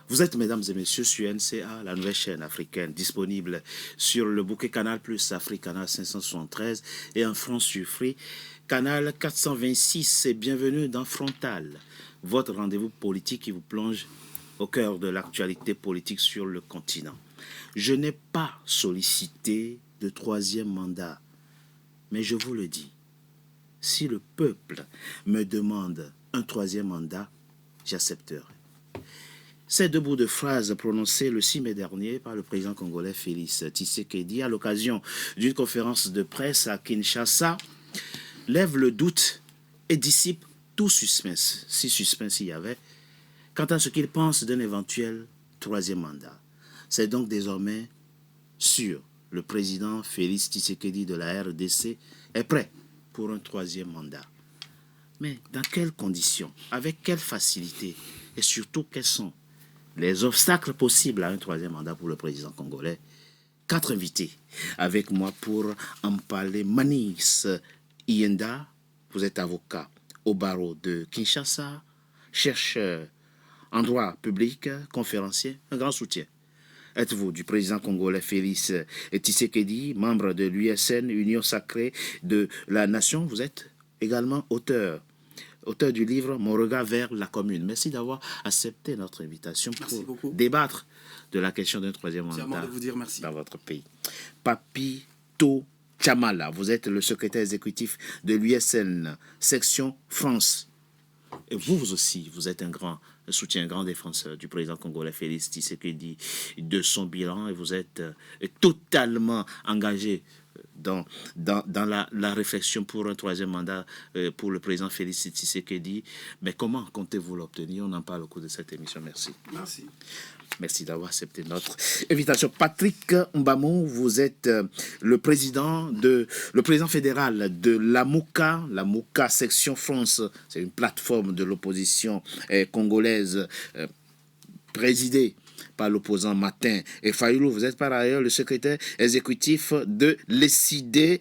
Vous êtes, mesdames et messieurs, sur NCA, la nouvelle chaîne africaine, disponible sur le bouquet Canal Plus Afrique, Canal 573 et en France sur Free, Canal 426. Et bienvenue dans Frontal, votre rendez-vous politique qui vous plonge au cœur de l'actualité politique sur le continent. Je n'ai pas sollicité de troisième mandat, mais je vous le dis, si le peuple me demande un troisième mandat, j'accepterai. Ces deux bouts de phrases prononcés le 6 mai dernier par le président congolais Félix Tshisekedi à l'occasion d'une conférence de presse à Kinshasa lèvent le doute et dissipent tout suspense, si suspense il y avait, quant à ce qu'il pense d'un éventuel troisième mandat. C'est donc désormais sûr, le président Félix Tshisekedi de la RDC est prêt pour un troisième mandat. Mais dans quelles conditions, avec quelle facilité et surtout quels sont les obstacles possibles à un troisième mandat pour le président congolais? 4 invités avec moi pour en parler. Manis Ienda, vous êtes avocat au barreau de Kinshasa, chercheur en droit public, conférencier, un grand soutien. Êtes-vous du président congolais Félix Tshisekedi, membre de l'USN, Union sacrée de la nation? Vous êtes également auteur du livre Mon regard vers la commune. Merci d'avoir accepté notre invitation pour débattre de la question d'un troisième mandat dans votre pays. Papito Chamala, vous êtes le secrétaire exécutif de l'USN, section France. Et vous aussi, vous êtes un soutien, un grand défenseur du président congolais Félix Tshisekedi, de son bilan, et vous êtes totalement engagé dans la réflexion pour un troisième mandat pour le président Félix Tshisekedi. Mais comment comptez-vous l'obtenir? On en parle au cours de cette émission. Merci. Merci d'avoir accepté notre invitation. Patrick Mbamou, vous êtes le président fédéral de la MOUCA section France. C'est une plateforme de l'opposition congolaise présidée par l'opposant Martin et Fayoulou. Vous êtes par ailleurs le secrétaire exécutif de l'ECID,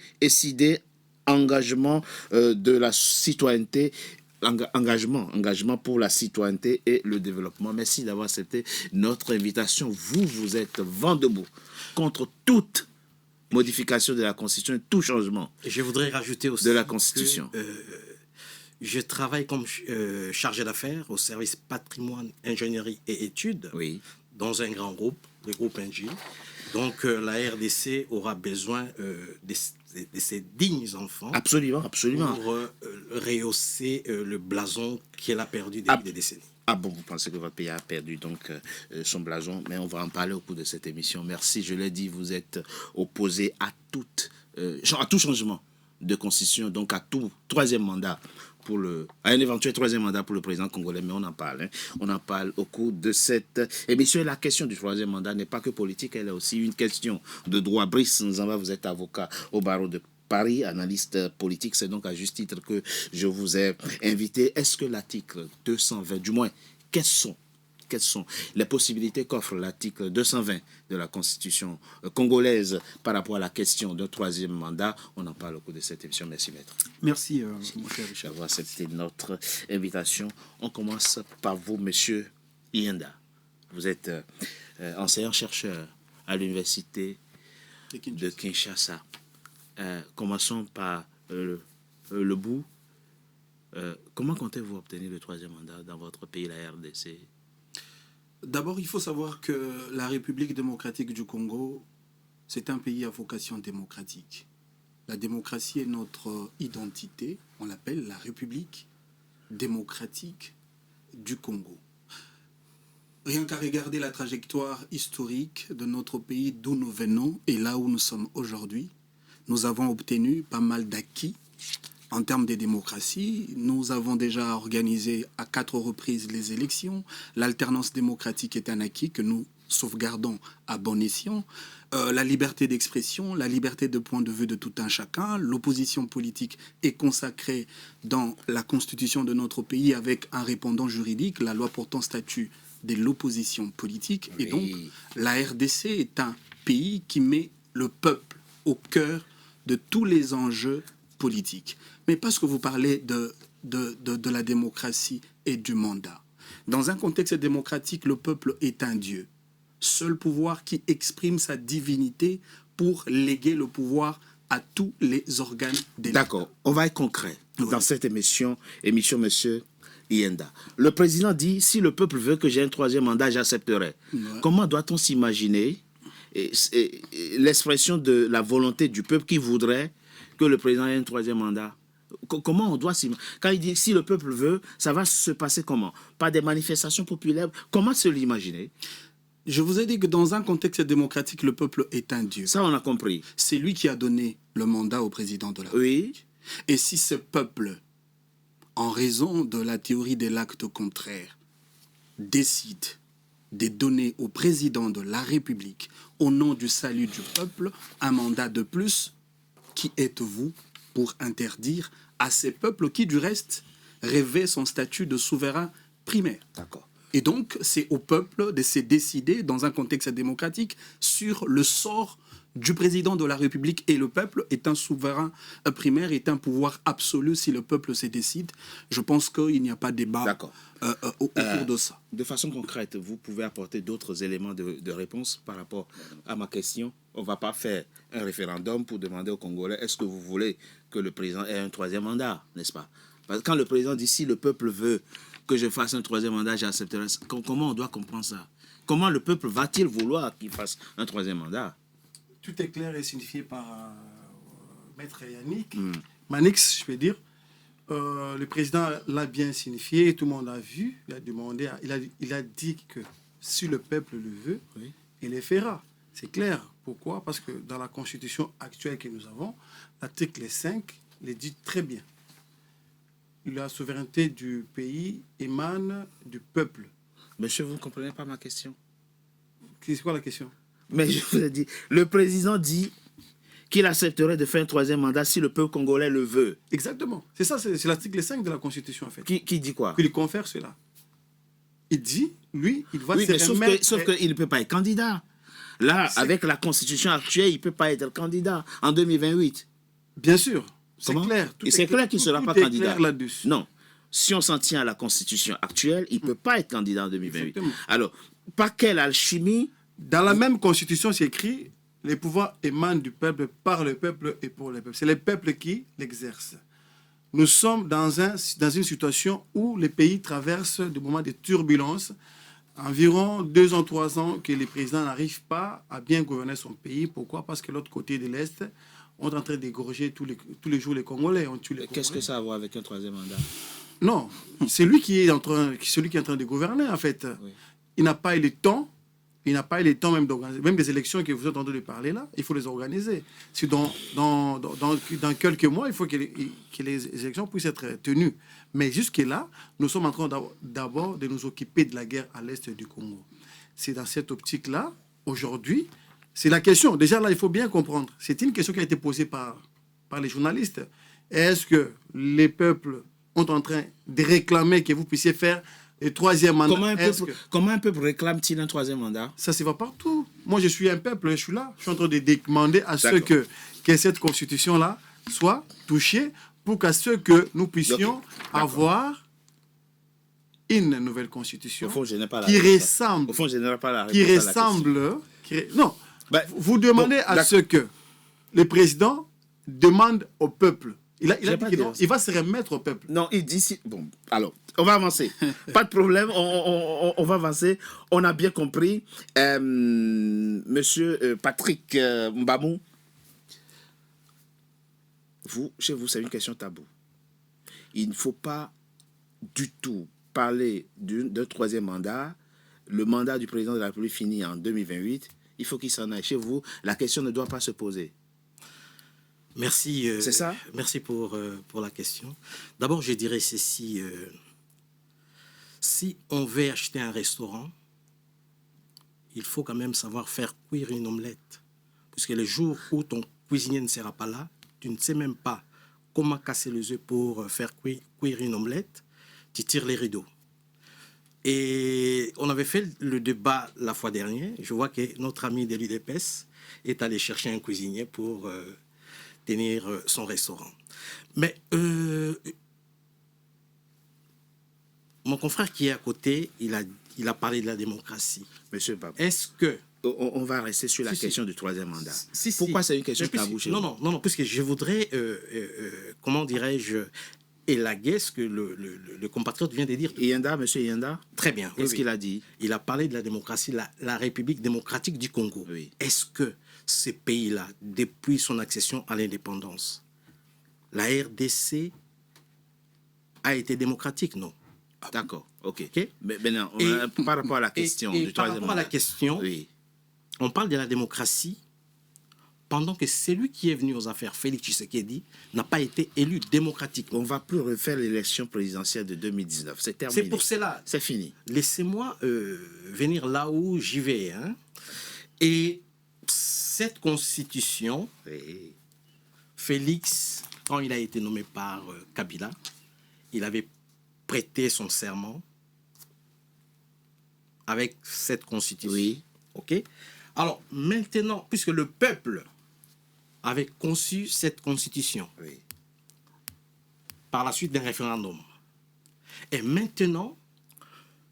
engagement de la citoyenneté. Engagement pour la citoyenneté et le développement. Merci d'avoir accepté notre invitation. Vous êtes vent debout contre toute modification de la Constitution, tout changement. Et je voudrais rajouter aussi de la Constitution. Je travaille comme chargé d'affaires au service patrimoine, ingénierie et études dans un grand groupe, le groupe NG. Donc la RDC aura besoin de ces dignes enfants. Absolument. Pour rehausser le blason qu'elle a perdu depuis des décennies. Ah bon, vous pensez que votre pays a perdu donc son blason, mais on va en parler au cours de cette émission. Merci, je l'ai dit, vous êtes opposé à tout changement de constitution, donc à tout troisième mandat. À un éventuel troisième mandat pour le président congolais, mais on en parle. On en parle au cours de cette émission. Et la question du troisième mandat n'est pas que politique, elle est aussi une question de droit. Brice Nzamba, vous êtes avocat au barreau de Paris, analyste politique. C'est donc à juste titre que je vous ai invité. Est-ce que l'article 220, du moins, quelles sont les possibilités qu'offre l'article 220 de la Constitution congolaise par rapport à la question d'un troisième mandat? On en parle au cours de cette émission. Merci, maître. Merci, mon cher Richard. D'avoir accepté notre invitation. On commence par vous, monsieur Ienda. Vous êtes enseignant-chercheur à l'université de Kinshasa. Commençons par le bout. Comment comptez-vous obtenir le troisième mandat dans votre pays, la RDC? D'abord, il faut savoir que la République démocratique du Congo, c'est un pays à vocation démocratique. La démocratie est notre identité. On l'appelle la République démocratique du Congo. Rien qu'à regarder la trajectoire historique de notre pays, d'où nous venons et là où nous sommes aujourd'hui, nous avons obtenu pas mal d'acquis. En termes de démocratie, nous avons déjà organisé à 4 reprises les élections. L'alternance démocratique est un acquis que nous sauvegardons à bon escient. La liberté d'expression, la liberté de point de vue de tout un chacun. L'opposition politique est consacrée dans la constitution de notre pays avec un répondant juridique, la loi portant statut de l'opposition politique. Et donc, la RDC est un pays qui met le peuple au cœur de tous les enjeux politiques. Mais parce que vous parlez de la démocratie et du mandat. Dans un contexte démocratique, le peuple est un dieu. Seul pouvoir qui exprime sa divinité pour léguer le pouvoir à tous les organes de l'État. D'accord, on va être concret dans cette émission, monsieur Yenda. Le président dit, si le peuple veut que j'ai un troisième mandat, j'accepterai. Comment doit-on s'imaginer l'expression de la volonté du peuple qui voudrait que le président ait un troisième mandat? Comment on doit s'imaginer? Quand il dit, si le peuple veut, ça va se passer comment? Par des manifestations populaires? Comment se l'imaginer? Je vous ai dit que dans un contexte démocratique, le peuple est un dieu. Ça, on a compris. C'est lui qui a donné le mandat au président de la République. Oui. Et si ce peuple, en raison de la théorie de l'acte contraire, décide de donner au président de la République, au nom du salut du peuple, un mandat de plus, qui êtes-vous pour interdire à ces peuples qui, du reste, rêvaient son statut de souverain primaire? D'accord. Et donc, c'est au peuple de se décider, dans un contexte démocratique, sur le sort du président de la République. Et le peuple est un souverain primaire, est un pouvoir absolu si le peuple se décide. Je pense qu'il n'y a pas de débat autour de ça. De façon concrète, vous pouvez apporter d'autres éléments de réponse par rapport à ma question. On ne va pas faire un référendum pour demander aux Congolais, est-ce que vous voulez que le président ait un troisième mandat, n'est-ce pas? Parce que quand le président dit, si le peuple veut que je fasse un troisième mandat, j'accepterai. Comment on doit comprendre ça? Comment le peuple va-t-il vouloir qu'il fasse un troisième mandat? Tout est clair et signifié par Maître Yannick. Manix, je peux dire. Le président l'a bien signifié, tout le monde a vu. Il a demandé, il a dit que si le peuple le veut, il le fera. C'est clair. Pourquoi? Parce que dans la constitution actuelle que nous avons, l'article 5 le dit très bien. La souveraineté du pays émane du peuple. Monsieur, vous ne comprenez pas ma question? C'est quoi la question? Mais je vous ai dit, le président dit qu'il accepterait de faire un troisième mandat si le peuple congolais le veut. Exactement. C'est ça, c'est l'article 5 de la Constitution, en fait. Qui dit quoi? Qui lui confère cela. Il dit, lui, il va oui, se mais remettre... sauf qu'il ne peut pas être candidat. Là, avec la Constitution actuelle, il ne peut pas être candidat en 2028. Bien sûr. C'est clair. C'est clair qu'il ne sera pas candidat. Là-dessus. Non. Si on s'en tient à la Constitution actuelle, il ne peut pas être candidat en 2028. Exactement. Alors, par quelle alchimie? Dans la même Constitution, c'est écrit, les pouvoirs émanent du peuple, par le peuple et pour le peuple. C'est le peuple qui l'exerce. Nous sommes dans une situation où le pays traverse des moments de turbulence. Environ 2 ans, 3 ans que les présidents n'arrivent pas à bien gouverner son pays. Pourquoi? Parce que l'autre côté de l'Est, on est en train d'égorger tous les jours les Congolais. Qu'est-ce que ça a à voir avec un troisième mandat? Non, c'est lui qui est en train de gouverner, en fait. Oui. Il n'a pas eu le temps. Il n'a pas eu le temps même d'organiser. Même des élections que vous êtes en train de parler là, il faut les organiser. Si dans quelques mois, il faut que les élections puissent être tenues. Mais jusque-là, nous sommes en train d'abord de nous occuper de la guerre à l'est du Congo. C'est dans cette optique-là, aujourd'hui, c'est la question. Déjà là, il faut bien comprendre. C'est une question qui a été posée par les journalistes. Est-ce que les peuples sont en train de réclamer que vous puissiez faire le troisième mandat? Comment un peuple réclame-t-il un troisième mandat? Ça se va partout. Moi, je suis un peuple, je suis là. Je suis en train de demander à ceux que cette constitution-là soit touchée pour qu'à ceux que nous puissions avoir une nouvelle constitution qui ressemble. Au fond, je n'ai pas la réponse. Qui ressemble. Non. Vous demandez à ce que le président demande au peuple. Il a dit qu'il va se remettre au peuple. Non, il dit... Bon, alors, on va avancer. Pas de problème, on va avancer. On a bien compris. Monsieur Patrick Mbamou, chez vous, c'est une question taboue. Il ne faut pas du tout parler d'un troisième mandat. Le mandat du président de la République finit en 2028. Il faut qu'il s'en aille. Chez vous, la question ne doit pas se poser. Merci. C'est ça? Merci pour la question. D'abord, je dirais ceci. Si on veut acheter un restaurant, il faut quand même savoir faire cuire une omelette. Parce que le jour où ton cuisinier ne sera pas là, tu ne sais même pas comment casser les œufs pour faire cuire une omelette, tu tires les rideaux. Et on avait fait le débat la fois dernière. Je vois que notre ami de l'UDPS est allé chercher un cuisinier pour tenir son restaurant. Mais mon confrère qui est à côté, il a parlé de la démocratie. Monsieur Babou. Est-ce que... On va rester sur la question du troisième mandat. Pourquoi c'est une question tabou chez vous? Non, parce que je voudrais, comment dirais-je, élaguer ce que le compatriote vient de dire. Monsieur Yanda? Très bien. Qu'est-ce qu'il a dit? Il a parlé de la démocratie, la République démocratique du Congo. Oui. Est-ce que ces pays-là, depuis son accession à l'indépendance, la RDC a été démocratique? Non. D'accord, ok. Mais non, par rapport à la question du troisième mandat. Par rapport à la question, oui. On parle de la démocratie pendant que celui qui est venu aux affaires, Félix Tshisekedi, n'a pas été élu démocratiquement. On ne va plus refaire l'élection présidentielle de 2019. C'est terminé. C'est pour cela. C'est fini. Laissez-moi venir là où j'y vais. Hein. Et cette constitution, oui. Félix, quand il a été nommé par Kabila, il avait prêté son serment avec cette constitution. Oui. OK? Alors, maintenant, puisque le peuple avait conçu cette constitution, oui. par la suite d'un référendum, et maintenant,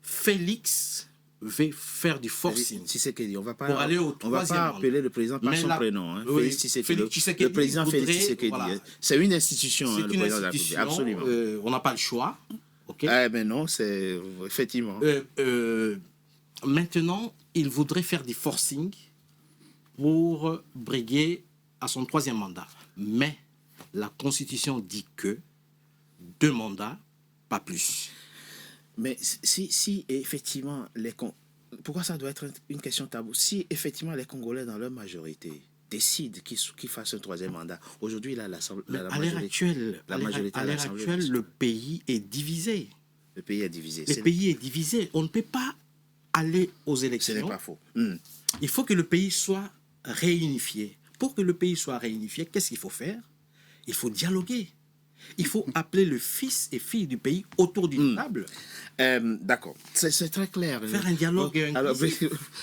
Félix veut faire du forcing. Tshisekedi, on va pas appeler le président par son prénom. Hein. Oui, Félix Tshisekedi, le président Félix Tshisekedi. Voilà. C'est une institution, le président de la République. Absolument. On n'a pas le choix. Okay? Mais non, c'est effectivement. Maintenant, il voudrait faire du forcing pour briguer à son troisième mandat. Mais la Constitution dit que 2 mandats, pas plus. Mais si effectivement, pourquoi ça doit être une question taboue? Si effectivement les Congolais dans leur majorité décident qu'ils fassent un troisième mandat, aujourd'hui, là, à l'heure actuelle, le pays est divisé. Le pays est divisé. Le pays est divisé. On ne peut pas aller aux élections. Ce n'est pas faux. Il faut que le pays soit réunifié. Pour que le pays soit réunifié, qu'est-ce qu'il faut faire? Il faut dialoguer. Il faut appeler le fils et fille du pays autour d'une table. D'accord. C'est très clair. Faire un dialogue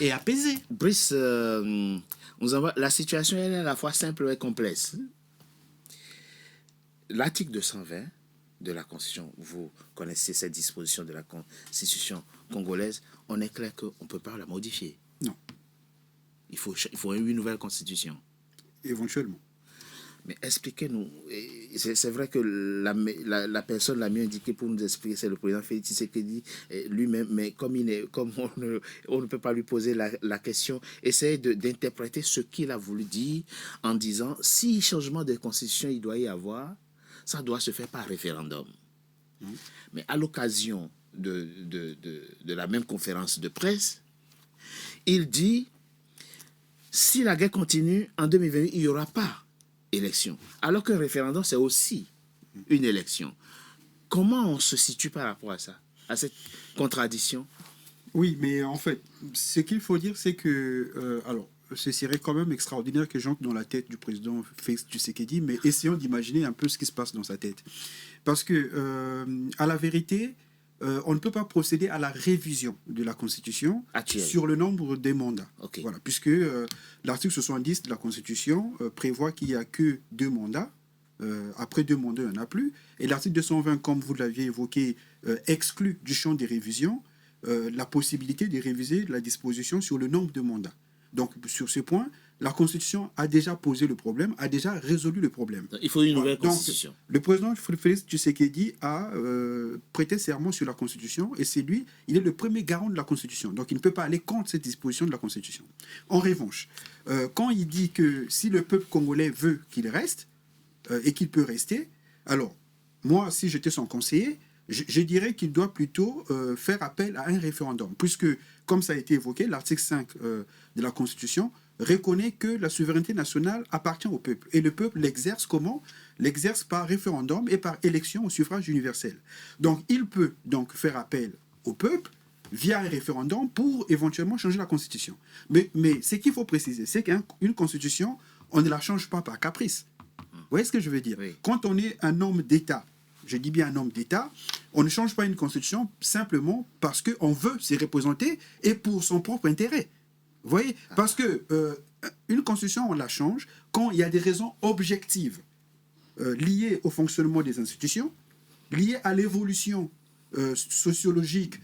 et apaisé. Brice, la situation est à la fois simple et complexe. L'article 220 de la Constitution, vous connaissez cette disposition de la Constitution congolaise, on est clair qu'on ne peut pas la modifier. Non. Il faut une nouvelle Constitution. Éventuellement. Mais expliquez-nous, c'est vrai que la personne la mieux indiquée pour nous expliquer, c'est le président Félix Tshisekedi lui-même, mais comme on ne peut pas lui poser la question, essayez d'interpréter ce qu'il a voulu dire en disant, si changement de constitution il doit y avoir, ça doit se faire par référendum. Mais à l'occasion de la même conférence de presse, il dit, si la guerre continue, en 2020, il n'y aura pas élection. Alors qu'un référendum, c'est aussi une élection. Comment on se situe par rapport à ça, à cette contradiction? Oui, mais en fait, ce qu'il faut dire, c'est que... alors, ce serait quand même extraordinaire que j'entre dans la tête du président Félix Tshisekedi, mais essayons d'imaginer un peu ce qui se passe dans sa tête. Parce que, à la vérité, on ne peut pas procéder à la révision de la Constitution sur le nombre des mandats. Okay. Voilà, puisque l'article 70 de la Constitution prévoit qu'il n'y a que 2 mandats. Après 2 mandats, il n'y en a plus. Et l'article 220, comme vous l'aviez évoqué, exclut du champ des révisions la possibilité de réviser la disposition sur le nombre de mandats. Donc, sur ce point, la Constitution a déjà posé le problème, a déjà résolu le problème. Il faut une nouvelle Constitution. Donc, le président Félix Tshisekedi a prêté serment sur la Constitution et c'est lui, il est le premier garant de la Constitution. Donc, il ne peut pas aller contre cette disposition de la Constitution. En revanche, quand il dit que si le peuple congolais veut qu'il reste et qu'il peut rester, alors, moi, si j'étais son conseiller, je dirais qu'il doit plutôt faire appel à un référendum, puisque, comme ça a été évoqué, l'article 5 de la Constitution reconnaît que la souveraineté nationale appartient au peuple. Et le peuple l'exerce comment? L'exerce par référendum et par élection au suffrage universel. Donc, il peut donc faire appel au peuple via un référendum pour éventuellement changer la Constitution. Mais ce qu'il faut préciser, c'est qu'une Constitution, on ne la change pas par caprice. Vous voyez ce que je veux dire? Oui. Quand on est un homme d'État, je dis bien un homme d'État, on ne change pas une constitution simplement parce qu'on veut s'y représenter et pour son propre intérêt. Vous voyez? Parce que une constitution, on la change quand il y a des raisons objectives liées au fonctionnement des institutions, liées à l'évolution sociologiques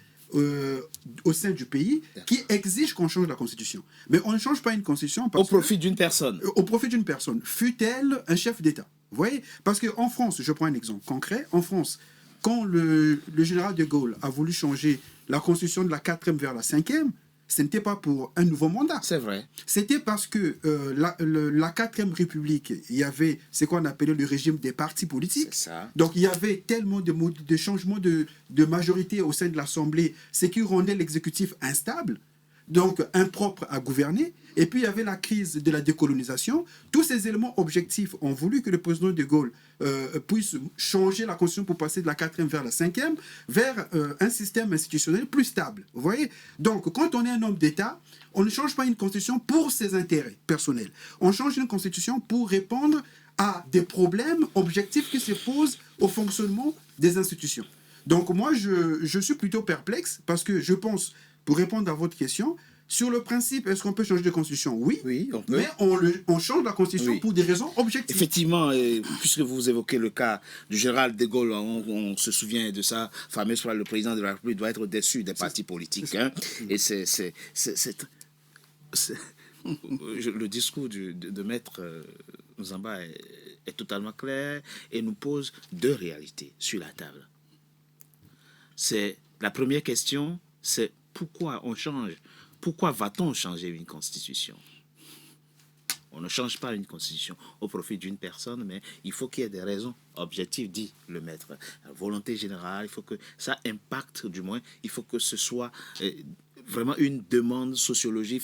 au sein du pays qui exigent qu'on change la Constitution. Mais on ne change pas une Constitution au profit d'une personne. Au profit d'une personne, fût-elle un chef d'État. Vous voyez? Parce qu'en France, je prends un exemple concret, en France, quand le général de Gaulle a voulu changer la Constitution de la 4e vers la 5e, ce n'était pas pour un nouveau mandat. C'est vrai. C'était parce que la 4e République, il y avait ce qu'on appelait le régime des partis politiques. C'est ça. Donc il y avait tellement de changements de majorité au sein de l'Assemblée, ce qui rendait l'exécutif instable, donc impropre à gouverner. Et puis il y avait la crise de la décolonisation. Tous ces éléments objectifs ont voulu que le président de Gaulle puisse changer la Constitution pour passer de la 4e vers la 5e, vers un système institutionnel plus stable. Vous voyez? Donc quand on est un homme d'État, on ne change pas une Constitution pour ses intérêts personnels. On change une Constitution pour répondre à des problèmes objectifs qui se posent au fonctionnement des institutions. Donc moi, je suis plutôt perplexe parce que je pense, pour répondre à votre question, sur le principe, est-ce qu'on peut changer de constitution? Oui, on peut. Mais on change la constitution pour des raisons objectives. Effectivement, puisque vous évoquez le cas du général de Gaulle, on se souvient de ça, fameuse fois, le président de la République doit être déçu des partis politiques. Hein, et le discours de Maître Nzamba est totalement clair et nous pose deux réalités sur la table. La première question, c'est pourquoi on change? Pourquoi va-t-on changer une constitution? On ne change pas une constitution au profit d'une personne, mais il faut qu'il y ait des raisons objectives, dit le maître. La volonté générale, il faut que ça impacte, du moins, il faut que ce soit vraiment une demande sociologique,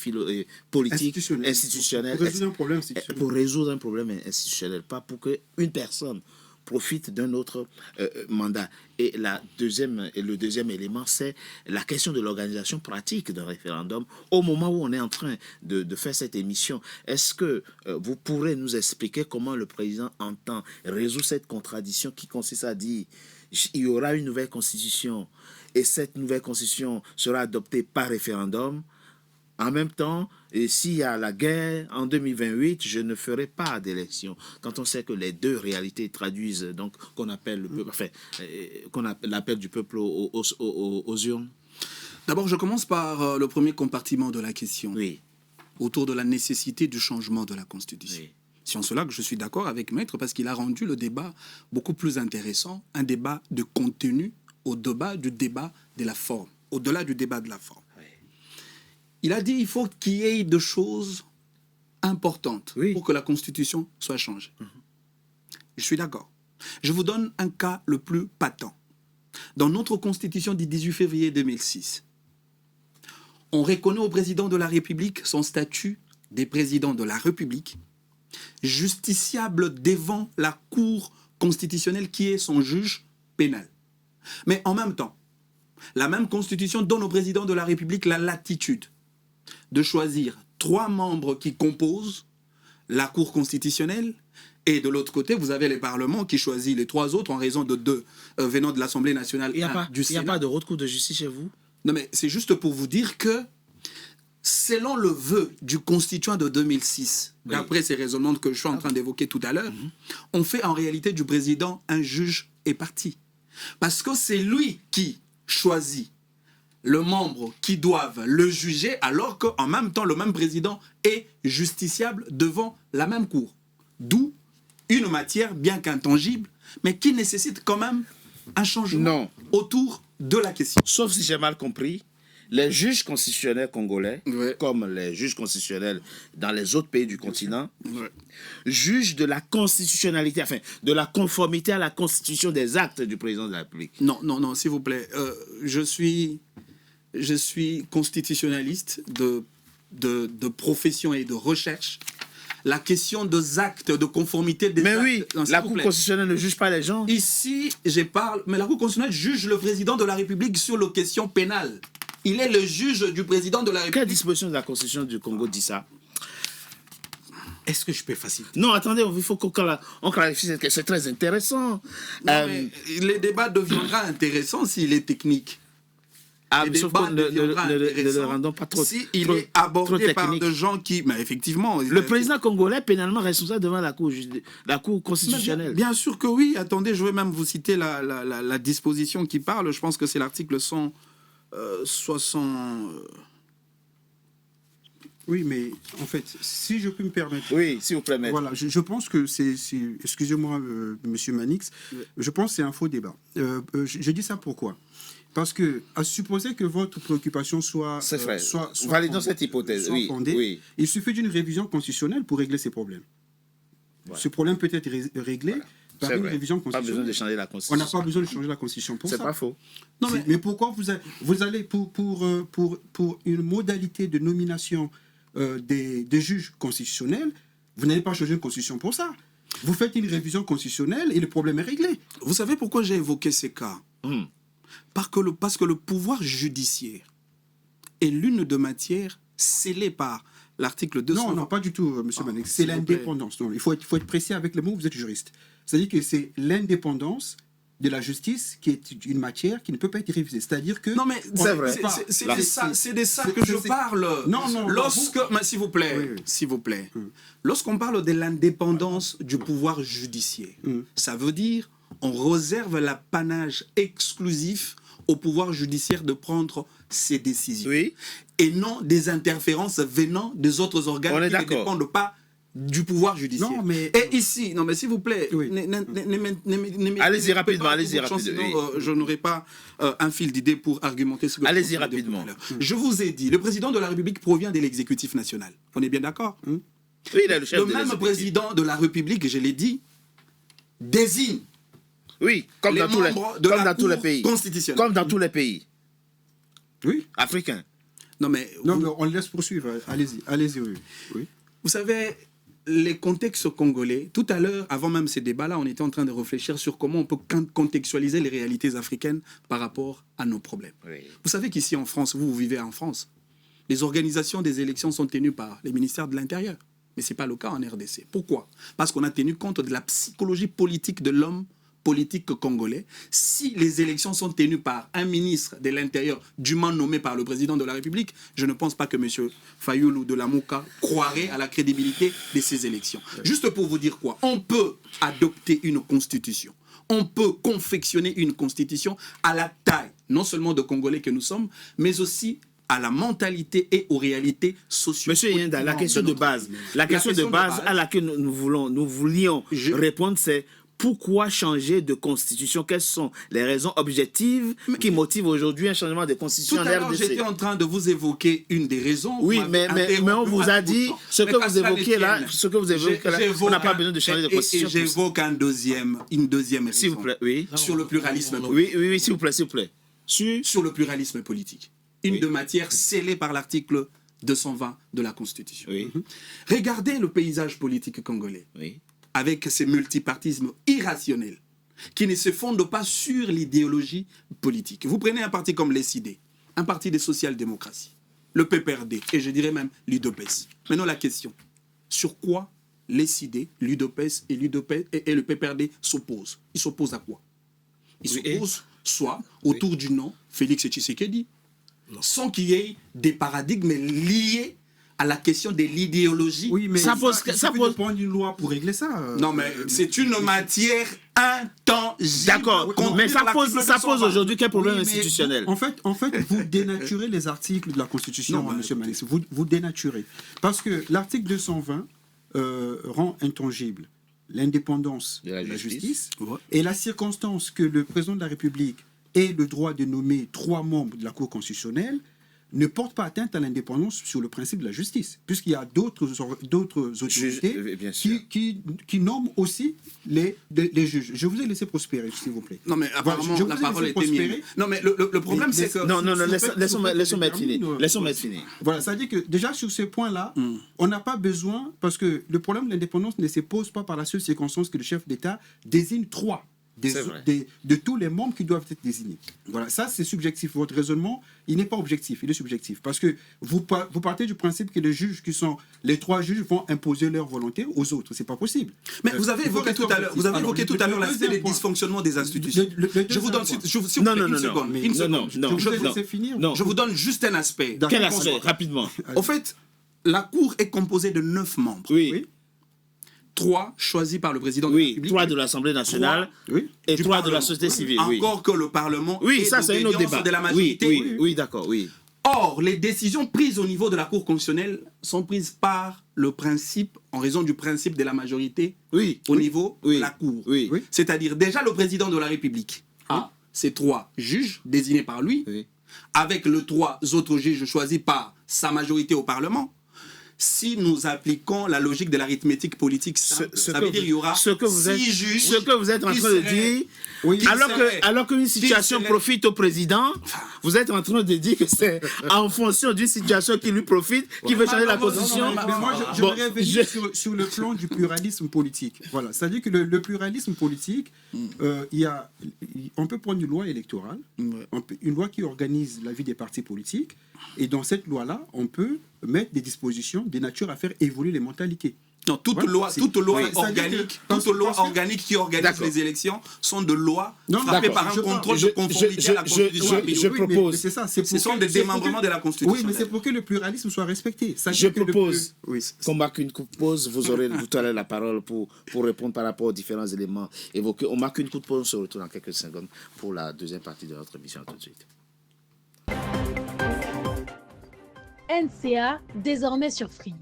politique, institutionnelle. Pour résoudre un problème institutionnel. Pour résoudre un problème institutionnel, pas pour qu'une personne profite d'un autre mandat. Et le deuxième élément, c'est la question de l'organisation pratique d'un référendum. Au moment où on est en train de faire cette émission, est-ce que vous pourrez nous expliquer comment le président entend résoudre cette contradiction qui consiste à dire il y aura une nouvelle constitution et cette nouvelle constitution sera adoptée par référendum? En même temps, et s'il y a la guerre en 2028, je ne ferai pas d'élection. Quand on sait que les deux réalités traduisent donc qu'on appelle le peuple, qu'on appelle l'appel du peuple aux urnes. D'abord, je commence par le premier compartiment de la question. Oui. Autour de la nécessité du changement de la Constitution. Oui. C'est en cela que je suis d'accord avec Maître parce qu'il a rendu le débat beaucoup plus intéressant, un débat de contenu au-delà du débat de la forme. Au-delà du débat de la forme. Il a dit qu'il faut qu'il y ait de choses importantes pour que la Constitution soit changée. Je suis d'accord. Je vous donne un cas le plus patent. Dans notre Constitution du 18 février 2006, on reconnaît au président de la République son statut des présidents de la République, justiciable devant la Cour constitutionnelle qui est son juge pénal. Mais en même temps, la même Constitution donne au président de la République la latitude de choisir 3 membres qui composent la Cour constitutionnelle et de l'autre côté, vous avez les parlements qui choisissent les 3 autres en raison de 2 venant de l'Assemblée nationale du Sénat. Il n'y a pas de haute cour de justice chez vous? Non, mais c'est juste pour vous dire que selon le vœu du constituant de 2006, d'après ces raisonnements que je suis en train d'évoquer tout à l'heure, on fait en réalité du président un juge et partie. Parce que c'est lui qui choisit le membre qui doivent le juger, alors qu'en même temps, le même président est justiciable devant la même cour. D'où une matière bien qu'intangible, mais qui nécessite quand même un changement autour de la question. Sauf si j'ai mal compris, les juges constitutionnels congolais, comme les juges constitutionnels dans les autres pays du continent, jugent de la constitutionnalité, enfin, de la conformité à la constitution des actes du président de la République. Non, s'il vous plaît. Je suis constitutionnaliste de profession et de recherche. La question des actes de conformité des actes... Mais oui, la Cour constitutionnelle ne juge pas les gens. Ici, je parle... Mais la Cour constitutionnelle juge le président de la République sur les questions pénales. Il est le juge du président de la République. Quelle disposition de la Constitution du Congo dit ça? Est-ce que je peux faciliter? Non, attendez, il faut qu'on clarifie cette question. C'est très intéressant. Le débat deviendra intéressant s'il est technique. Ah, le mais sauf débat que ne deviendra le intéressant rendons pas trop si il trop- est abordé trop par technique. des gens qui... Mais effectivement... Le président congolais est pénalement responsable devant la Cour constitutionnelle. Bien sûr que oui. Attendez, je vais même vous citer la disposition qui parle. Je pense que c'est l'article 160... Oui, mais en fait, si je peux me permettre... Oui, s'il vous plaît, maître. Voilà, je pense que c'est excusez-moi, monsieur Manix, je pense que c'est un faux débat. Je dis ça pourquoi? Parce que, à supposer que votre préoccupation soit... C'est vrai. soit Validons cette hypothèse, soit oui, fondée, oui. il suffit d'une révision constitutionnelle pour régler ces problèmes. Voilà. Ce problème peut être réglé par C'est une vrai. révision Pas besoin constitutionnelle. de changer la On Constitution. n'a pas besoin de changer la Constitution pour ça. C'est pas faux. Non, Mais pourquoi vous allez pour une modalité de nomination des juges constitutionnels, vous n'allez pas changer une constitution pour ça. Vous faites une révision constitutionnelle et le problème est réglé. Vous savez pourquoi j'ai évoqué ces cas? Parce que le pouvoir judiciaire est l'une de matières scellée par l'article 200. Non, pas du tout, monsieur Manix. C'est l'indépendance. Non, il faut être précis avec le mot, vous êtes juriste. C'est-à-dire que c'est l'indépendance de la justice qui est une matière qui ne peut pas être révisée. C'est-à-dire que... Non, mais c'est vrai. C'est de ça que je parle. Non. Lorsque, mais s'il vous plaît, Oui. s'il vous plaît, lorsqu'on parle de l'indépendance du pouvoir judiciaire, ça veut dire on réserve l'apanage exclusif au pouvoir judiciaire de prendre ses décisions. Oui. Et non des interférences venant des autres organes On est qui ne d'accord. dépendent pas du pouvoir judiciaire. Non, mais... Et ici, non mais s'il vous plaît, Oui. Allez-y rapidement, sinon, oui. je n'aurai pas un fil d'idées pour argumenter ce que Allez-y je pensais rapidement. tout à l'heure. Je vous ai dit, le président de la République provient de l'exécutif national. On est bien d'accord? Oui, il est le chef Le de même l'exécutif. président de la République, je l'ai dit, désigne Oui, comme les dans tous les, membres de comme la dans tous les Cour pays. constitutionnelle. Comme dans tous les pays Oui. africains. Non mais, Non, mais on le laisse poursuivre. Allez-y, oui. vous savez, les contextes congolais, tout à l'heure, avant même ces débats-là, on était en train de réfléchir sur comment on peut contextualiser les réalités africaines par rapport à nos problèmes. Oui. Vous savez qu'ici en France, vous vivez en France, les organisations des élections sont tenues par les ministères de l'Intérieur. Mais ce n'est pas le cas en RDC. Pourquoi? Parce qu'on a tenu compte de la psychologie politique de l'homme politique congolais. Si les élections sont tenues par un ministre de l'Intérieur dûment nommé par le président de la République, je ne pense pas que M. Fayoulou de la Mouka croirait à la crédibilité de ces élections. Juste pour vous dire quoi? On peut adopter une constitution. On peut confectionner une constitution à la taille, non seulement de Congolais que nous sommes, mais aussi à la mentalité et aux réalités sociales. Monsieur Yenda, la question de base, à laquelle nous voulions répondre, c'est pourquoi changer de constitution? Quelles sont les raisons objectives qui motivent aujourd'hui un changement de constitution Tout à l'heure, RDC? j'étais en train de vous évoquer une des raisons. Oui, mais on vous a dit ce que vous évoquez là, on n'a pas besoin de changer de constitution. Et j'évoque une deuxième raison. S'il vous plaît, oui. Sur le pluralisme politique. Oui, s'il vous plaît. Sur le pluralisme politique. Une de matière scellée par l'article 220 de la Constitution. Oui. Regardez le paysage politique congolais. Oui. Avec ces multipartismes irrationnels qui ne se fondent pas sur l'idéologie politique. Vous prenez un parti comme l'SID, un parti de social-démocratie, le PPRD, et je dirais même l'UDPS. Maintenant la question, sur quoi l'SID, l'UDPS et le PPRD s'opposent? Ils s'opposent à quoi? Ils s'opposent soit autour du nom Félix Tshisekedi, sans qu'il y ait des paradigmes liés à la question de l'idéologie. Oui, mais ça pose de prendre une loi pour régler ça. Non, mais c'est une matière intangible. D'accord, mais ça pose aujourd'hui quel problème institutionnel? En fait, vous dénaturez les articles de la Constitution, monsieur Manix. Vous dénaturez. Parce que l'article 220 rend intangible l'indépendance de la justice et la circonstance que le président de la République ait le droit de nommer 3 membres de la Cour constitutionnelle ne porte pas atteinte à l'indépendance sur le principe de la justice, puisqu'il y a d'autres autorités qui nomment aussi les juges. Je vous ai laissé prospérer, s'il vous plaît. Non, mais apparemment, la parole était mienne. Non, mais le problème, c'est que... Non, laissons mettre finir. Voilà, ça veut dire que déjà sur ce point-là, on n'a pas besoin, parce que le problème de l'indépendance ne se pose pas par la seule circonstance que le chef d'État désigne 3 de tous les membres qui doivent être désignés. Voilà, ça c'est subjectif. Votre raisonnement, il n'est pas objectif, il est subjectif. Parce que vous partez du principe que les juges les 3 juges vont imposer leur volonté aux autres. C'est pas possible. Mais vous avez évoqué tout à l'heure l'aspect des dysfonctionnements des institutions. Je vous donne Je vous donne juste un aspect. Quel aspect? Rapidement. Au fait, la Cour est composée de 9 membres. Oui. 3 choisis par le président de la République. 3 de l'Assemblée nationale et 3 de la société civile. Encore que le Parlement est ça, c'est un autre débat. De la majorité. Oui, d'accord, oui. Or, les décisions prises au niveau de la Cour constitutionnelle sont prises par le principe, en raison du principe de la majorité au niveau de la Cour. C'est-à-dire, déjà, le président de la République a ses 3 juges désignés par lui, avec les 3 autres juges choisis par sa majorité au Parlement. Si nous appliquons la logique de l'arithmétique politique, ça veut dire qu'il y aura 6 juges. Ce que vous êtes en train de dire, alors qu'une situation profite au président, vous êtes en train de dire que c'est en fonction d'une situation qui lui profite, qui veut changer la Constitution. Mais moi, je voudrais revenir sur le plan du pluralisme politique. Voilà, c'est-à-dire que le pluralisme politique, on peut prendre une loi électorale, une loi qui organise la vie des partis politiques, et dans cette loi-là, on peut mettre des dispositions de nature à faire évoluer les mentalités. Non, toute loi organique qui organise les élections sont de lois frappées par un contrôle de conformité à la Constitution. Je propose. Ce sont des démembrements de la Constitution. Oui, mais c'est pour que le pluralisme soit respecté. Je propose qu'on marque une courte pause. Vous aurez la parole pour répondre par rapport aux différents éléments évoqués. On marque une courte pause, on se retrouve dans quelques secondes pour la deuxième partie de notre émission. Tout de suite. NCA, désormais sur Free.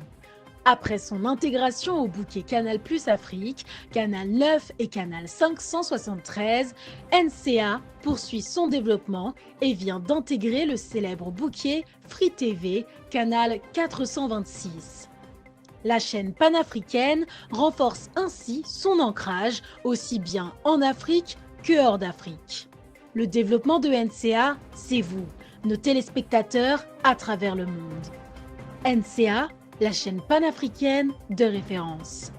Après son intégration au bouquet Canal+ Afrique, Canal 9 et Canal 573, NCA poursuit son développement et vient d'intégrer le célèbre bouquet Free TV, Canal 426. La chaîne panafricaine renforce ainsi son ancrage aussi bien en Afrique que hors d'Afrique. Le développement de NCA, c'est vous, nos téléspectateurs à travers le monde. NCA, la chaîne panafricaine de référence.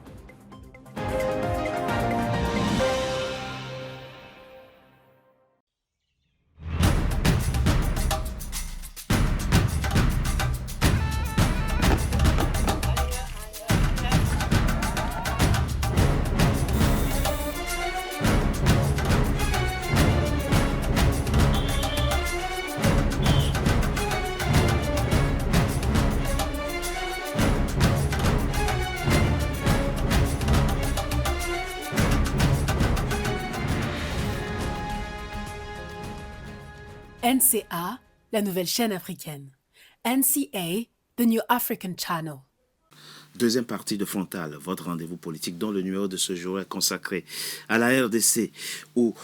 NCA, la nouvelle chaîne africaine. NCA, the New African Channel. Deuxième partie de Frontal, votre rendez-vous politique, dont le numéro de ce jour est consacré à la RDC, où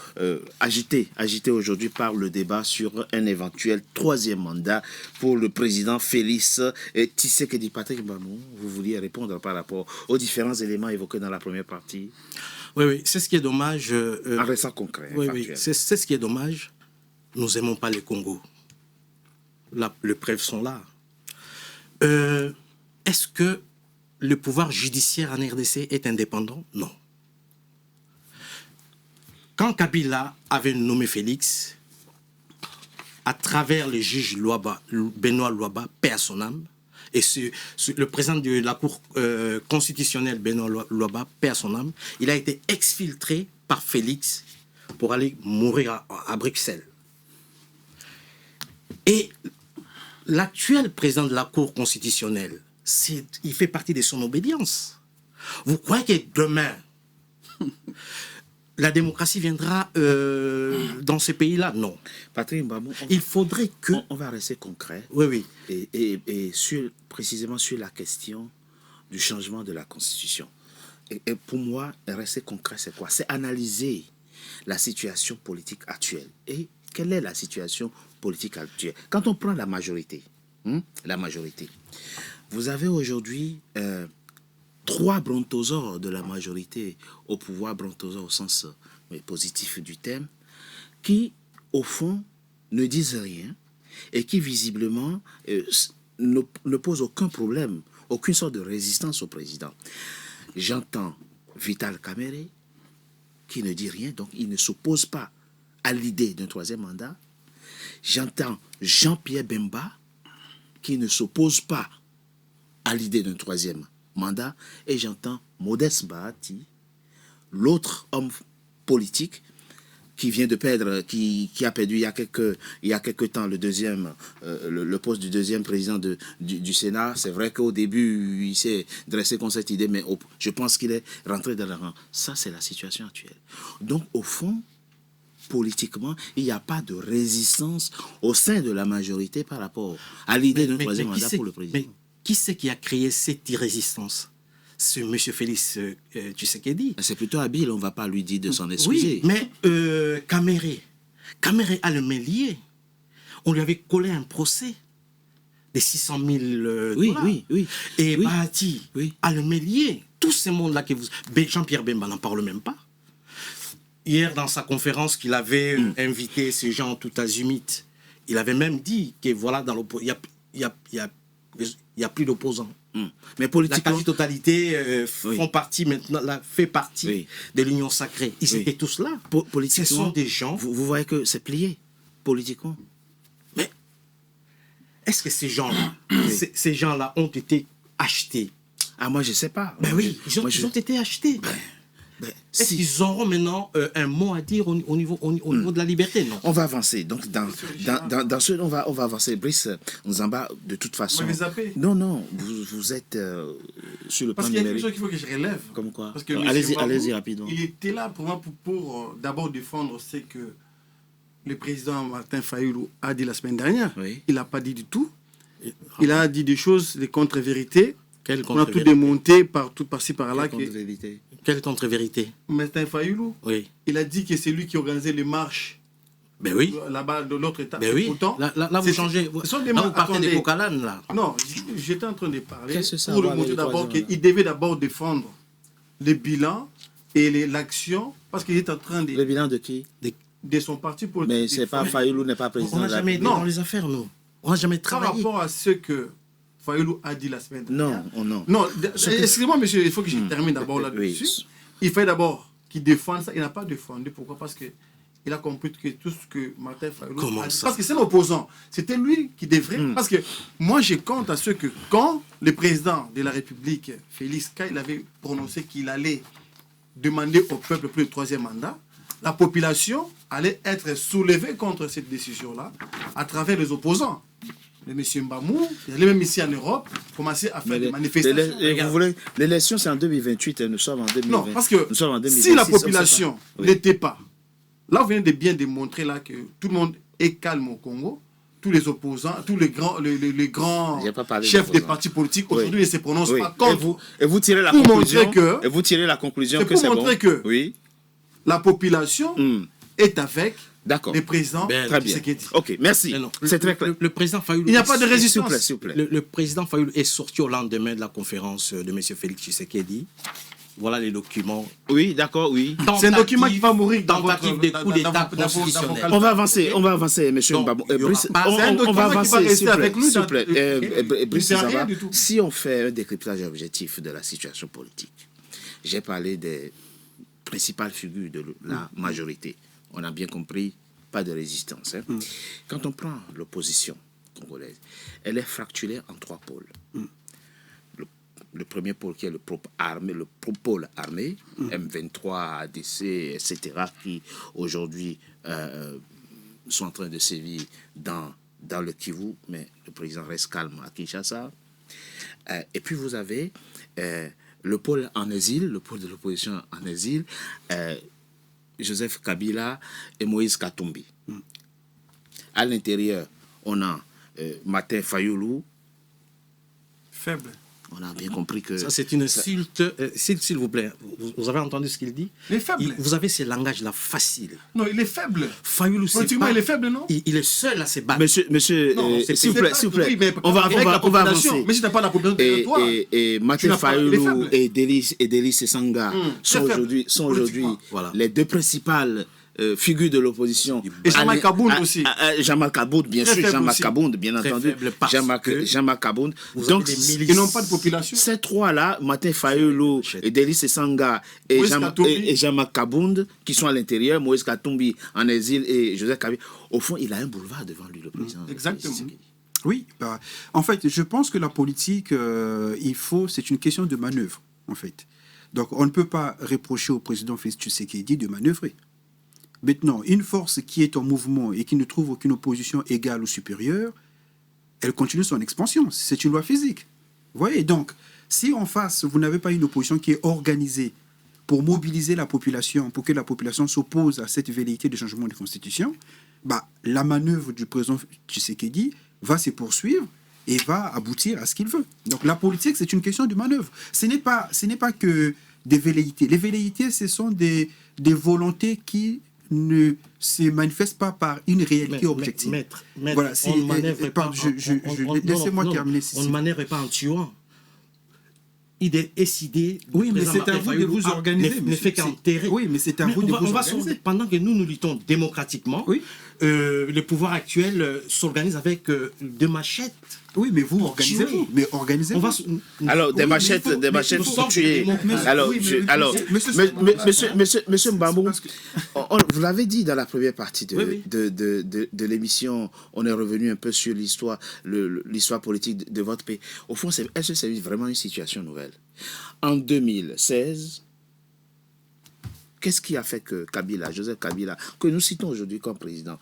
agité aujourd'hui par le débat sur un éventuel 3e mandat pour le président Félix Tshisekedi. Patrick Mbamou, vous vouliez répondre par rapport aux différents éléments évoqués dans la première partie? Oui, c'est ce qui est dommage. En restant concret. Oui, c'est ce qui est dommage. Nous n'aimons pas le Congo. Les preuves sont là. Est-ce que le pouvoir judiciaire en RDC est indépendant? Non. Quand Kabila avait nommé Félix, à travers le juge Benoît Luaba, paix à son âme, et le président de la Cour constitutionnelle, Benoît Luaba, paix à son âme, il a été exfiltré par Félix pour aller mourir à Bruxelles. Et l'actuel président de la Cour constitutionnelle, il fait partie de son obédience. Vous croyez que demain, la démocratie viendra dans ces pays-là? Non. Patrick Mbamou, il faudrait que... On va rester concret. Oui. Et précisément sur la question du changement de la Constitution. Et pour moi, rester concret, c'est quoi? C'est analyser la situation politique actuelle. Et quelle est la situation politique actuelle? Quand on prend la majorité, vous avez aujourd'hui 3 brontosaures de la majorité au pouvoir, brontosaures au sens positif du terme, qui, au fond, ne disent rien et qui, visiblement, ne posent aucun problème, aucune sorte de résistance au président. J'entends Vital Kamerhe, qui ne dit rien, donc il ne s'oppose pas à l'idée d'un troisième mandat. J'entends Jean-Pierre Bemba, qui ne s'oppose pas à l'idée d'un troisième mandat, et j'entends Modeste Bahati, l'autre homme politique qui vient de perdre, qui a perdu il y a quelques temps le poste du deuxième président du Sénat. C'est vrai qu'au début, il s'est dressé contre cette idée, mais je pense qu'il est rentré dans le rang. Ça, c'est la situation actuelle. Donc, au fond, politiquement, il n'y a pas de résistance au sein de la majorité par rapport à l'idée d'un troisième mandat pour le président. Mais qui c'est qui a créé cette irrésistance? C'est M. Félix Tshisekedi. C'est plutôt habile, on ne va pas lui dire de s'en excuser. Oui, mais Caméré a le main lié. On lui avait collé un procès de 600 000 dollars. Oui. Et Bahati a le main lié. Tous ces mondes-là que vous... Jean-Pierre Bemba n'en parle même pas. Hier, dans sa conférence qu'il avait invité ces gens tout azimut, il avait même dit que voilà, dans l'opposition, il n'y a plus d'opposants. Mais politiquement, la quasi-totalité fait partie de l'union sacrée. Ils étaient tous là. Politiquement, ce sont des gens... Vous voyez que c'est plié, politiquement. Mais est-ce que ces gens-là ont été achetés? Ah, moi, je ne sais pas. Ben oui, ils ont été achetés. Est-ce qu'ils auront maintenant un mot à dire au niveau de la liberté? Non. On va avancer. Donc, dans ce, on va avancer. Brice, nous en bas, de toute façon. Vous m'avez zappé. Non, vous êtes sur le plan numérique. Parce qu'il y a quelque chose qu'il faut que je relève. Comme quoi? Parce que allez-y rapidement. Il était là pour moi pour d'abord défendre ce que le président Martin Fayulu a dit la semaine dernière. Oui. Il n'a pas dit du tout. Il a dit des choses, des contre-vérités. Quelle on a tout démonté par-ci par-là. Quelle contre-vérité? Martin Fayulu, oui. Il a dit que c'est lui qui organisait les marches. Ben oui. Là-bas, de l'autre état. Ben oui. Pourtant, là vous changez. Là, vous partez des Cocalan, là. Non, j'étais en train de parler pour le montrer d'abord qu'il devait d'abord défendre le bilan et l'action, parce qu'il est en train de... Le bilan de qui? De son parti politique. Mais c'est pas Fayulu n'est pas président. On n'a jamais été dans les affaires, nous. On n'a jamais travaillé. Par rapport à ce que Fayulu a dit la semaine dernière. Non, excusez-moi, monsieur, il faut que je termine d'abord là-dessus. Oui. Il fallait d'abord qu'il défende ça. Il n'a pas défendu. Pourquoi? Parce qu'il a compris que tout ce que Martin Fayulu a dit. Parce que c'est l'opposant. C'était lui qui devrait. Parce que moi, je compte à ce que quand le président de la République, Félix, quand il avait prononcé qu'il allait demander au peuple pour le troisième mandat, la population allait être soulevée contre cette décision-là à travers les opposants. Le monsieur Mbamou, il allait même ici en Europe commencer à faire des manifestations. L'élection, c'est en 2028 et nous sommes en 2020. Non, parce que si la population n'était pas... Là, vous venez de bien démontrer là, que tout le monde est calme au Congo. Tous les opposants, tous les grands chefs des partis politiques, aujourd'hui, ne se prononcent pas contre. Et vous tirez la conclusion que c'est bon. Pour montrer que la population est avec... D'accord. Le président, très bien. Ok, merci. C'est très clair. Le président Fayulu. Il n'y a pas de résistance. S'il vous plaît. Le président Fayulu est sorti au lendemain de la conférence de M. Félix Tshisekedi. Voilà les documents. Oui, d'accord, oui. C'est un document qui va mourir. Tentative de coup d'État constitutionnel. On va avancer, monsieur Mbamou. On va avancer, s'il vous plaît. Brice, si on fait un décryptage objectif de la situation politique, j'ai parlé des principales figures de la majorité. On a bien compris, pas de résistance. Quand on prend l'opposition congolaise, elle est fracturée en trois pôles. Le premier pôle qui est le pôle armé, M23, ADC, etc., qui aujourd'hui sont en train de sévir dans le Kivu, mais le président reste calme à Kinshasa. Et puis vous avez le pôle en exil, le pôle de l'opposition en exil, Joseph Kabila et Moïse Katumbi. À l'intérieur, on a Martin Fayulu. Faible. On a bien compris que... Ça, c'est une insulte. S'il vous plaît, vous avez entendu ce qu'il dit? Il est faible. Vous avez ce langage-là facile. Non, il est faible. Fayulu, c'est pas... il est faible, non? Il est seul à se battre. Monsieur, s'il vous plaît, on va avancer. Mais si tu n'as pas la population de toi... Et Martin Fayulu et Delis Sanga sont aujourd'hui les deux principales figure de l'opposition. Et Jean-Marc Abound aussi. Jean-Marc Abound, bien sûr, Jean-Marc Abound, bien entendu. Jean-Marc Abound. Donc, ils n'ont pas de population. Ces trois-là, Martin Fayulu, Delis Sanga et Jean-Marc Abound, qui sont à l'intérieur, Moïse Katumbi en exil et Joseph Kabila, au fond, il a un boulevard devant lui, le président. Exactement. Oui, en fait, je pense que la politique, c'est une question de manœuvre, en fait. Donc, on ne peut pas reprocher au président Félix Tshisekedi de manœuvrer. Maintenant, une force qui est en mouvement et qui ne trouve aucune opposition égale ou supérieure, elle continue son expansion. C'est une loi physique. Vous voyez, donc, si en face, vous n'avez pas une opposition qui est organisée pour mobiliser la population, pour que la population s'oppose à cette velléité de changement de constitution, la manœuvre du président Tshisekedi va se poursuivre et va aboutir à ce qu'il veut. Donc la politique, c'est une question de manœuvre. Ce n'est pas que des velléités. Les velléités, ce sont des volontés qui ne se manifestent pas par une réalité objective. Maître, voilà, on ne manœuvre pas. Laissez-moi terminer. On ne manœuvre pas en tuant. Il est décidé. Oui, mais c'est à vous de vous organiser. Ne fait qu'enterrer. Oui, mais c'est à vous de vous organiser. Pendant que nous luttons démocratiquement, oui. Le pouvoir actuel s'organise avec deux machettes. Oui, mais vous organisez-vous. Mais organisez-vous. Alors, des machettes pour tuer. Alors, monsieur Mbambo, vous l'avez dit dans la première partie de l'émission, on est revenu un peu sur l'histoire politique de votre pays. Au fond, est-ce que c'est vraiment une situation nouvelle? En 2016, qu'est-ce qui a fait que Joseph Kabila, que nous citons aujourd'hui comme président,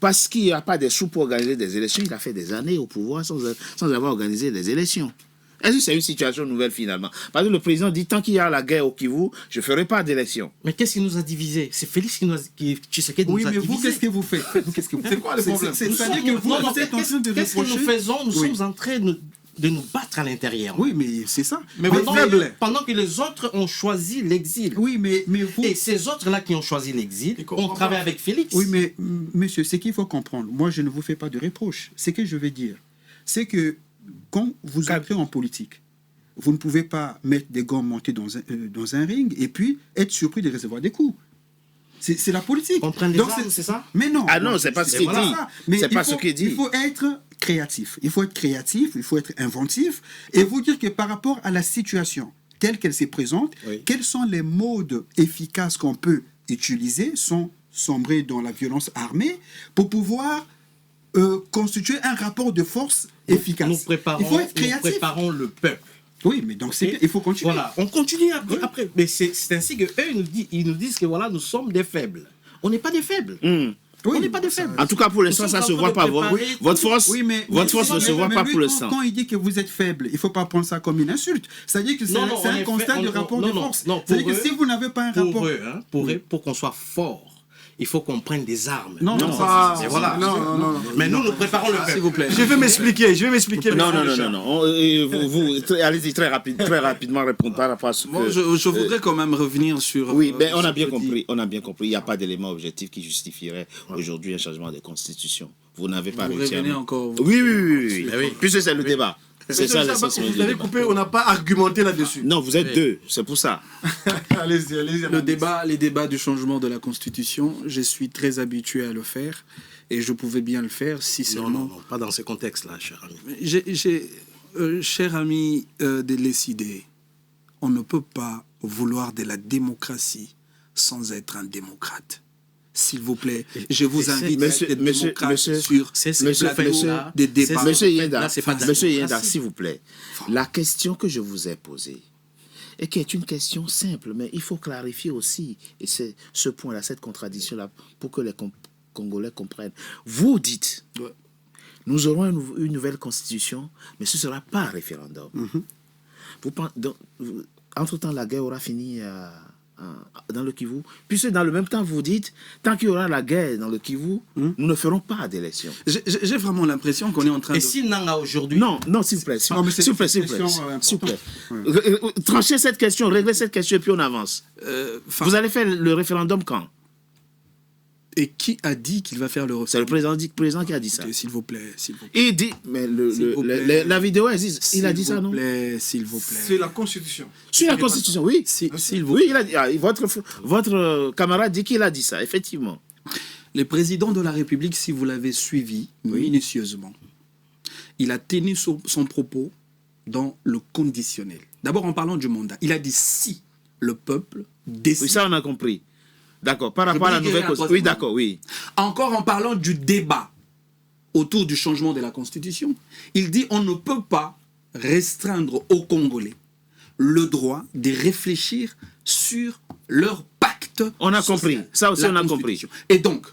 parce qu'il n'y a pas des sous pour organiser des élections, il a fait des années au pouvoir sans avoir organisé des élections. Est-ce que c'est une situation nouvelle finalement? Parce que le président dit, tant qu'il y a la guerre au Kivu, je ne ferai pas d'élection. Mais qu'est-ce qui nous a divisés? C'est Félix qui nous a divisés. Oui, mais vous, qu'est-ce que vous faites? C'est quoi le problème? C'est-à-dire que vous êtes en train de reprocher... Qu'est-ce que nous faisons? Nous sommes en train de nous battre à l'intérieur. Oui, mais c'est ça. Mais pendant que les autres ont choisi l'exil. Oui, mais vous... Et ces autres-là qui ont choisi l'exil, on travaille avec Félix. Oui, mais monsieur, ce qu'il faut comprendre, moi je ne vous fais pas de reproche. Ce que je veux dire, c'est que quand vous entrez en politique, vous ne pouvez pas mettre des gants montés dans un ring et puis être surpris de recevoir des coups. C'est la politique. On prend les armes, c'est ça? Mais non. Ah non, c'est pas ce qu'il dit. C'est pas ce qu'il dit. Il faut être créatif. Il faut être inventif et vous dire que par rapport à la situation telle qu'elle se présente, quels sont les modes efficaces qu'on peut utiliser sans sombrer dans la violence armée pour pouvoir constituer un rapport de force efficace. Il faut être créatif. Nous préparons le peuple. Oui, mais donc il faut continuer. Voilà, on continue après. Mais c'est ainsi qu'eux, ils nous disent que voilà, nous sommes des faibles. On n'est pas des faibles. Oui, on n'est pas des faibles. En tout cas, pour l'instant, ça ne se voit pas. Votre force ne se voit pas pour l'instant. Quand il dit que vous êtes faible, il ne faut pas prendre ça comme une insulte. C'est-à-dire que c'est un constat de rapport de force. C'est-à-dire que si vous n'avez pas un rapport... Pour qu'on soit fort, il faut qu'on prenne des armes. Non. Mais nous préparons le peuple. S'il vous plaît. Je vais m'expliquer. Non. Vous allez-y très rapidement répondre par rapport à ce que... Je voudrais quand même revenir sur... Oui, mais on a bien compris. Il n'y a pas d'élément objectif qui justifierait aujourd'hui un changement de constitution. Vous n'avez pas réussi à... encore. Oui. Puisque c'est le débat. C'est ça l'essentiel. Vous avez coupé, on n'a pas argumenté là-dessus. Non, vous êtes deux, c'est pour ça. Allez-y. Les débats du changement de la Constitution, je suis très habitué à le faire et je pouvais bien le faire si seulement... Non, pas dans ce contexte-là, cher ami. Cher ami de l'ECD, on ne peut pas vouloir de la démocratie sans être un démocrate. S'il vous plaît, je vous invite à être démocrate sur ce plateau des débats. Monsieur Yenda, s'il vous plaît, la question que je vous ai posée, et qui est une question simple, mais il faut clarifier aussi, et c'est ce point-là, cette contradiction-là, pour que les Congolais comprennent. Vous dites, nous aurons une nouvelle constitution, mais ce ne sera pas un référendum. Entre-temps, la guerre aura fini dans le Kivu, puisque dans le même temps vous dites, tant qu'il y aura la guerre dans le Kivu, nous ne ferons pas d'élection. J'ai vraiment l'impression qu'on est en train de... Et s'il n'en a aujourd'hui... Non, s'il vous plaît. S'il vous plaît. Tranchez cette question, réglez cette question et puis on avance. Vous allez faire le référendum quand? Et qui a dit qu'il va faire le référendum? C'est le président qui a dit ça. S'il vous plaît, s'il vous plaît. Il dit, mais la vidéo existe. Il a dit ça, non? S'il vous plaît. C'est la Constitution. Sur la Constitution, oui. S'il vous Oui, il a dit, votre camarade dit qu'il a dit ça, effectivement. Le président de la République, si vous l'avez suivi minutieusement, il a tenu son propos dans le conditionnel. D'abord, en parlant du mandat, il a dit si le peuple décide... Oui, ça, on a compris. D'accord, par rapport à la nouvelle Constitution. Oui, d'accord, oui. Encore en parlant du débat autour du changement de la Constitution, il dit on ne peut pas restreindre aux Congolais le droit de réfléchir sur leur pacte. On a social, compris. Ça aussi, on a compris. Et donc,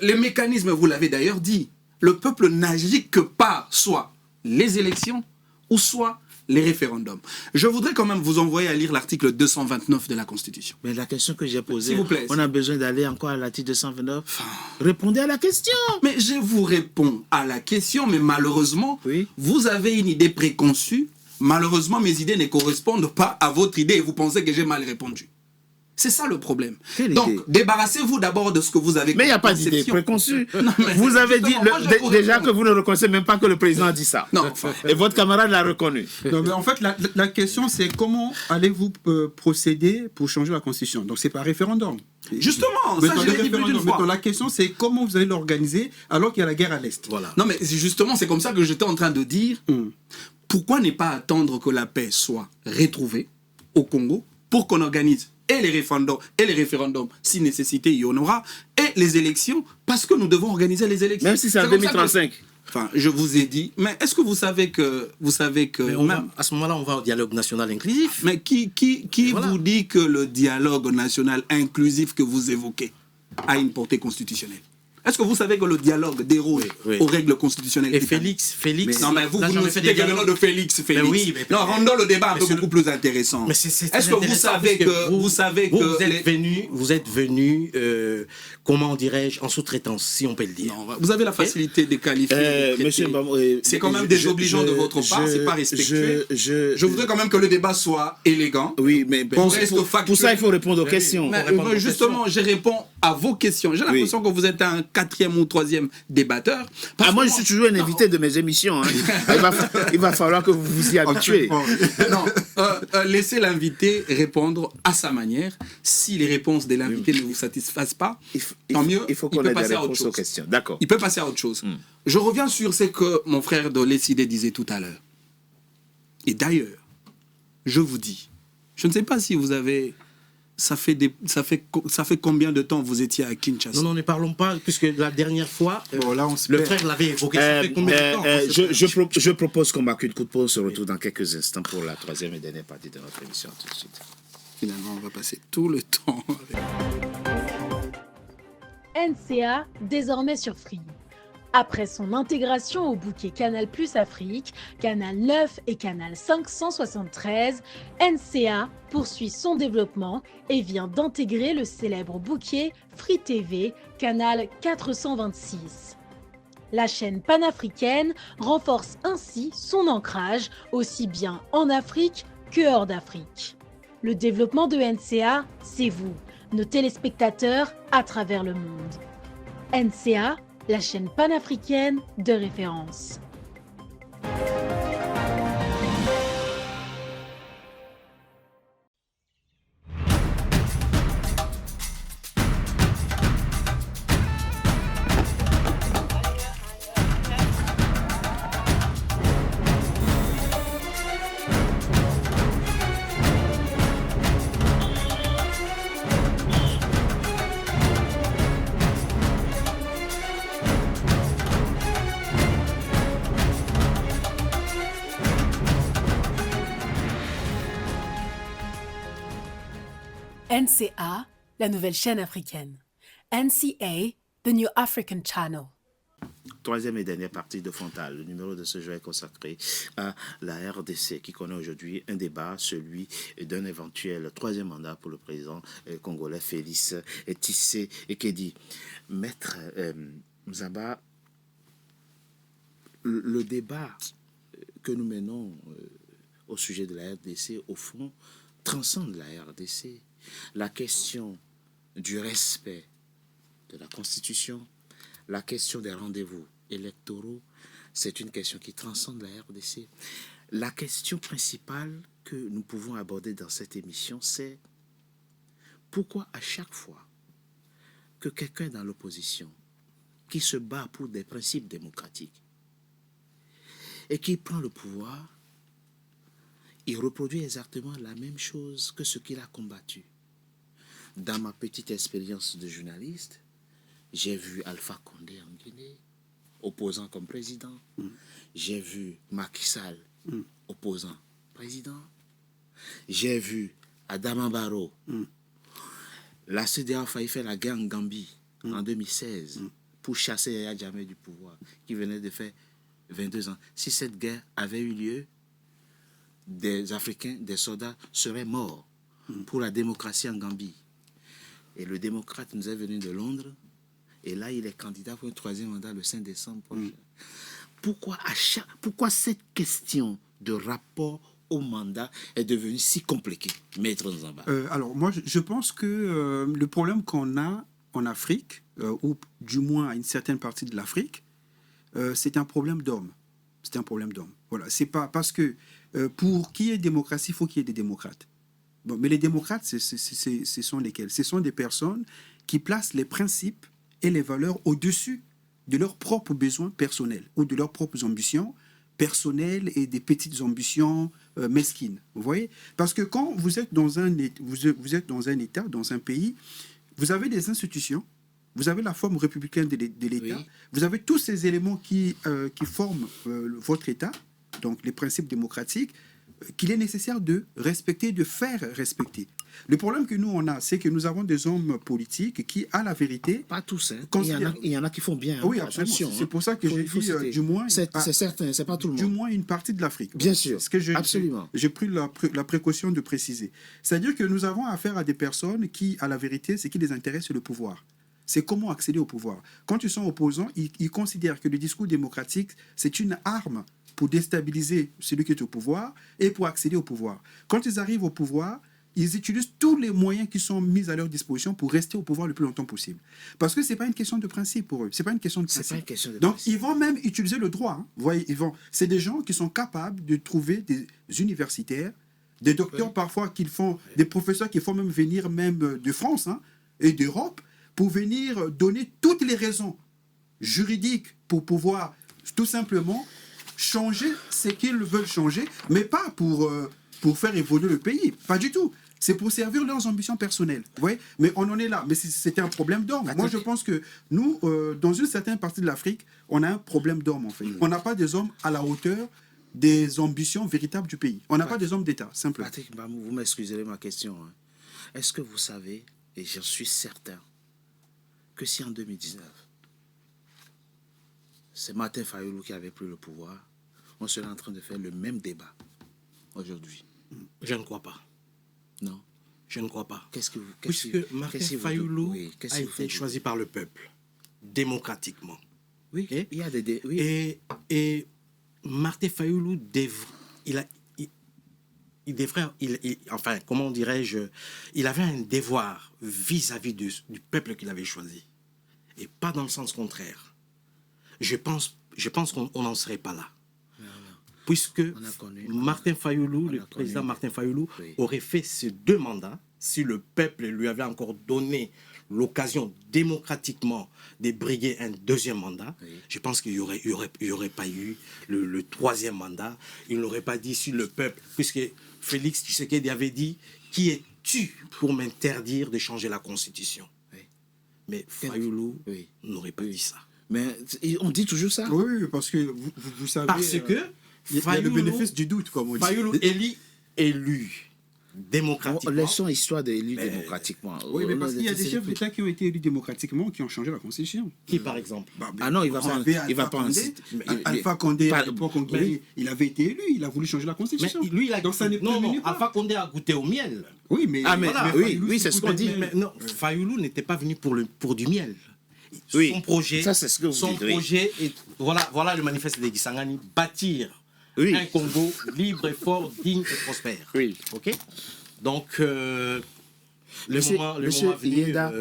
les mécanismes, vous l'avez d'ailleurs dit, le peuple n'agit que par soit les élections ou soit les référendums. Je voudrais quand même vous envoyer à lire l'article 229 de la Constitution. Mais la question que j'ai posée, s'il vous plaît, on a besoin d'aller encore à l'article 229. Répondez à la question. Mais je vous réponds à la question, mais malheureusement, vous avez une idée préconçue. Malheureusement, mes idées ne correspondent pas à votre idée et vous pensez que j'ai mal répondu. C'est ça le problème. Donc, débarrassez-vous d'abord de ce que vous avez. Mais il n'y a pas d'idée préconçue. Vous avez dit déjà que vous ne reconnaissez même pas que le président a dit ça. Non. Et votre camarade l'a reconnu. Non, mais en fait, la question, c'est comment allez-vous procéder pour changer la Constitution? Donc, c'est par référendum. Justement, ça, je l'ai dit plus d'une fois. La question, c'est comment vous allez l'organiser alors qu'il y a la guerre à l'Est. Voilà. Non, mais justement, c'est comme ça que j'étais en train de dire. Pourquoi ne pas attendre que la paix soit retrouvée au Congo pour qu'on organise et les référendums, si nécessité, il y en aura, et les élections, parce que nous devons organiser les élections. Même si c'est en 2035. Enfin, je vous ai dit, mais est-ce que vous savez que à ce moment-là, on va au dialogue national inclusif. Mais qui vous dit que le dialogue national inclusif que vous évoquez a une portée constitutionnelle? Est-ce que vous savez que le dialogue déroule aux règles constitutionnelles? Et Félix. Non, mais vous nous citez que le nom de Félix. Non, rendons le débat un peu beaucoup plus intéressant. Est-ce que vous savez que vous êtes venu, comment dirais-je, en sous-traitance, si on peut le dire. Non, vous avez la facilité de qualifier. Monsieur, c'est quand même désobligeant de votre part, c'est pas respectueux. Je voudrais quand même que le débat soit élégant. Oui, mais pour ça, il faut répondre aux questions. Justement, je réponds à vos questions. J'ai l'impression que vous êtes un 4e ou 3e débatteur. Moi, je suis toujours un invité de mes émissions. Hein. Il va falloir que vous vous y habituez. Non, laissez l'invité répondre à sa manière. Si les réponses de l'invité ne vous satisfassent pas, tant mieux. Il faut qu'on ait des réponses aux questions. D'accord. Il peut passer à autre chose. Je reviens sur ce que mon frère de Lessidé disait tout à l'heure. Et d'ailleurs, je vous dis, je ne sais pas si vous avez... Ça fait combien de temps vous étiez à Kinshasa? Non, ne parlons pas, puisque la dernière fois, le frère l'avait évoqué. Ça fait combien de temps je propose qu'on marque une coup de pause, on se retrouve dans quelques instants pour la 3e et dernière partie de notre émission. Tout de suite. Finalement, on va passer tout le temps avec... NCA, désormais sur Free. Après son intégration au bouquet Canal+ Afrique, Canal 9 et Canal 573, NCA poursuit son développement et vient d'intégrer le célèbre bouquet Free TV, Canal 426. La chaîne panafricaine renforce ainsi son ancrage aussi bien en Afrique que hors d'Afrique. Le développement de NCA, c'est vous, nos téléspectateurs à travers le monde. NCA, la chaîne panafricaine de référence. NCA, la nouvelle chaîne africaine. NCA, the New African Channel. 3e et dernière partie de Frontal. Le numéro de ce jour est consacré à la RDC qui connaît aujourd'hui un débat, celui d'un éventuel 3e mandat pour le président congolais Félix Tshisekedi. Maître Mzaba, le débat que nous menons au sujet de la RDC, au fond, transcende la RDC. La question du respect de la Constitution, la question des rendez-vous électoraux, c'est une question qui transcende la RDC. La question principale que nous pouvons aborder dans cette émission, c'est pourquoi à chaque fois que quelqu'un dans l'opposition qui se bat pour des principes démocratiques et qui prend le pouvoir, il reproduit exactement la même chose que ce qu'il a combattu. Dans ma petite expérience de journaliste, j'ai vu Alpha Condé en Guinée, opposant comme président. J'ai vu Macky Sall, opposant président. J'ai vu Adama Barrow. La CEDEAO a failli faire la guerre en Gambie en 2016 pour chasser Yahya Jammeh du pouvoir, qui venait de faire 22 ans. Si cette guerre avait eu lieu, des Africains, des soldats seraient morts pour la démocratie en Gambie. Et le démocrate nous est venu de Londres, et là, il est candidat pour un 3e mandat le 5 décembre prochain. Pourquoi cette question de rapport au mandat est devenue si compliquée, Maître Nzamba? Alors, moi, je pense que le problème qu'on a en Afrique, ou du moins à une certaine partie de l'Afrique, c'est un problème d'hommes. C'est un problème d'hommes. Voilà. C'est pas parce que pour qu'il y ait démocratie, il faut qu'il y ait des démocrates. Bon, mais les démocrates, ce sont lesquels? Ce sont des personnes qui placent les principes et les valeurs au-dessus de leurs propres besoins personnels ou de leurs propres ambitions personnelles et des petites ambitions mesquines. Vous voyez? Parce que quand vous êtes dans un État, dans un pays, vous avez des institutions, vous avez la forme républicaine de l'État, oui. Vous avez tous ces éléments qui forment votre État, donc les principes démocratiques, qu'il est nécessaire de respecter, de faire respecter. Le problème que nous, on a, c'est que nous avons des hommes politiques qui, à la vérité... Pas tous, hein. Il y en a qui font bien. Oui, absolument. C'est pour ça que j'ai dit, du moins... C'est certain, c'est pas tout le monde. Du moins une partie de l'Afrique. Bien sûr, absolument. J'ai pris la précaution de préciser. C'est-à-dire que nous avons affaire à des personnes qui, à la vérité, ce qui les intéresse, c'est le pouvoir. C'est comment accéder au pouvoir. Quand ils sont opposants, ils considèrent que le discours démocratique, c'est une arme pour déstabiliser celui qui est au pouvoir et pour accéder au pouvoir. Quand ils arrivent au pouvoir, ils utilisent tous les moyens qui sont mis à leur disposition pour rester au pouvoir le plus longtemps possible. Parce que ce n'est pas une question de principe pour eux. C'est pas une question de principe. Donc, ils vont même utiliser le droit. Hein. Vous voyez, c'est des gens qui sont capables de trouver des universitaires, des docteurs parfois des professeurs qui font même venir même de France et d'Europe pour venir donner toutes les raisons juridiques pour pouvoir tout simplement changer ce qu'ils veulent changer, mais pas pour faire évoluer le pays. Pas du tout. C'est pour servir leurs ambitions personnelles. Vous voyez? Mais on en est là. Mais c'était un problème d'hommes. Moi, je pense que nous, dans une certaine partie de l'Afrique, on a un problème d'hommes, en fait. On n'a pas des hommes à la hauteur des ambitions véritables du pays. On n'a pas des hommes d'État, simplement. Patrick Mbamou, vous m'excuserez ma question. Hein. Est-ce que vous savez, et j'en suis certain, que si en 2019, c'est Martin Fayulu qui avait pris le pouvoir, on serait en train de faire le même débat aujourd'hui? Je ne crois pas. Non. Je ne crois pas. Puisque Martin Fayulu a été choisi par le peuple, démocratiquement. Oui, okay? Il y a des... Oui. Et Martin Fayulu enfin, comment dirais-je, il avait un devoir vis-à-vis du peuple qu'il avait choisi. Et pas dans le sens contraire. Je pense qu'on n'en serait pas là. Puisque Martin Fayulu, le président Martin Fayulu, aurait fait ces 2 mandats si le peuple lui avait encore donné l'occasion démocratiquement de briguer un 2e mandat. Oui. Je pense qu'il n'y aurait pas eu le 3e mandat. Il n'aurait pas dit si le peuple... Puisque Félix Tshisekedi avait dit « Qui es-tu pour m'interdire de changer la Constitution ?» Mais Fayulu n'aurait pas dit ça. Mais on dit toujours ça? Oui, parce que vous savez... Parce que il y a le bénéfice du doute, comme on dit. Fayulu élu démocratiquement. Laissons l'histoire d'élu démocratiquement. Oui, mais parce qu'il y a des chefs d'État qui ont été élus démocratiquement, qui ont changé la Constitution. Qui, par exemple? Non, il va pas en citer. Alpha Condé, à l'époque, il avait été élu, il a voulu changer la Constitution. Mais lui, donc ça n'est pas... Non, Alpha Condé a goûté au miel. Oui, mais... oui, c'est ce qu'on dit. Mais non, Fayulu n'était pas venu pour du miel. Oui, son projet, ça, c'est ce que vous dites, projet est... Voilà le manifeste de Kisangani, bâtir un Congo libre et fort, digne et prospère. Oui. OK? Donc, Monsieur Yenda,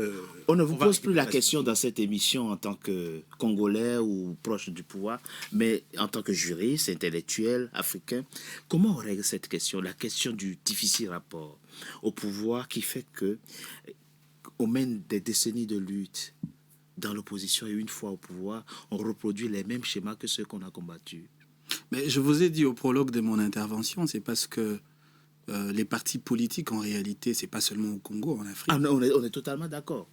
on ne vous pose plus la question dans cette émission en tant que Congolais ou proche du pouvoir, mais en tant que juriste, intellectuel, africain. Comment on règle cette question, la question du difficile rapport au pouvoir qui fait que on mène des décennies de lutte dans l'opposition et une fois au pouvoir, on reproduit les mêmes schémas que ceux qu'on a combattus? Mais je vous ai dit au prologue de mon intervention, c'est parce que les partis politiques, en réalité, c'est pas seulement au Congo, en Afrique. Ah, on est totalement d'accord.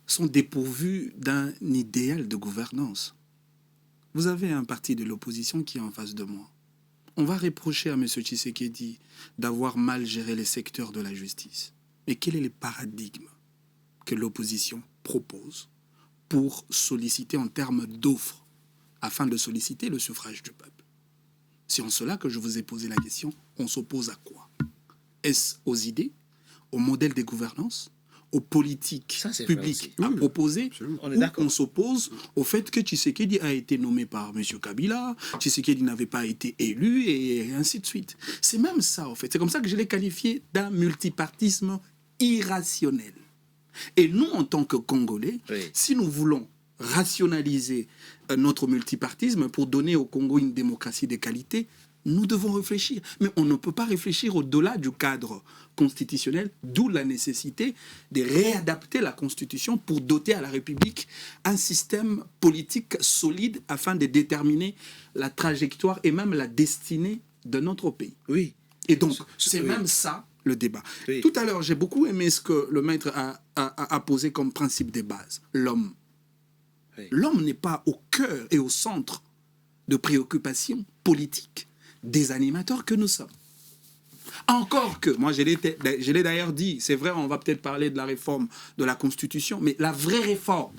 Sont dépourvus d'un idéal de gouvernance. Vous avez un parti de l'opposition qui est en face de moi. On va reprocher à M. Tshisekedi d'avoir mal géré les secteurs de la justice. Mais quel est le paradigme que l'opposition propose pour solliciter en termes d'offres, afin de solliciter le suffrage du peuple? C'est en cela que je vous ai posé la question, on s'oppose à quoi? Est-ce aux idées, au modèle de gouvernance, aux politiques publiques à proposer, on s'oppose au fait que Tshisekedi a été nommé par M. Kabila, Tshisekedi n'avait pas été élu, et ainsi de suite. C'est même ça, en fait. C'est comme ça que je l'ai qualifié d'un multipartisme irrationnel. Et nous, en tant que Congolais, si nous voulons rationaliser notre multipartisme pour donner au Congo une démocratie de qualité, nous devons réfléchir. Mais on ne peut pas réfléchir au-delà du cadre constitutionnel, d'où la nécessité de réadapter la Constitution pour doter à la République un système politique solide afin de déterminer la trajectoire et même la destinée de notre pays. Oui. Et donc, c'est même ça le débat. Oui. Tout à l'heure, j'ai beaucoup aimé ce que le maître a posé comme principe de base, l'homme. Oui. L'homme n'est pas au cœur et au centre de préoccupations politiques des animateurs que nous sommes. Encore que, moi je l'ai d'ailleurs dit, c'est vrai, on va peut-être parler de la réforme de la Constitution, mais la vraie réforme,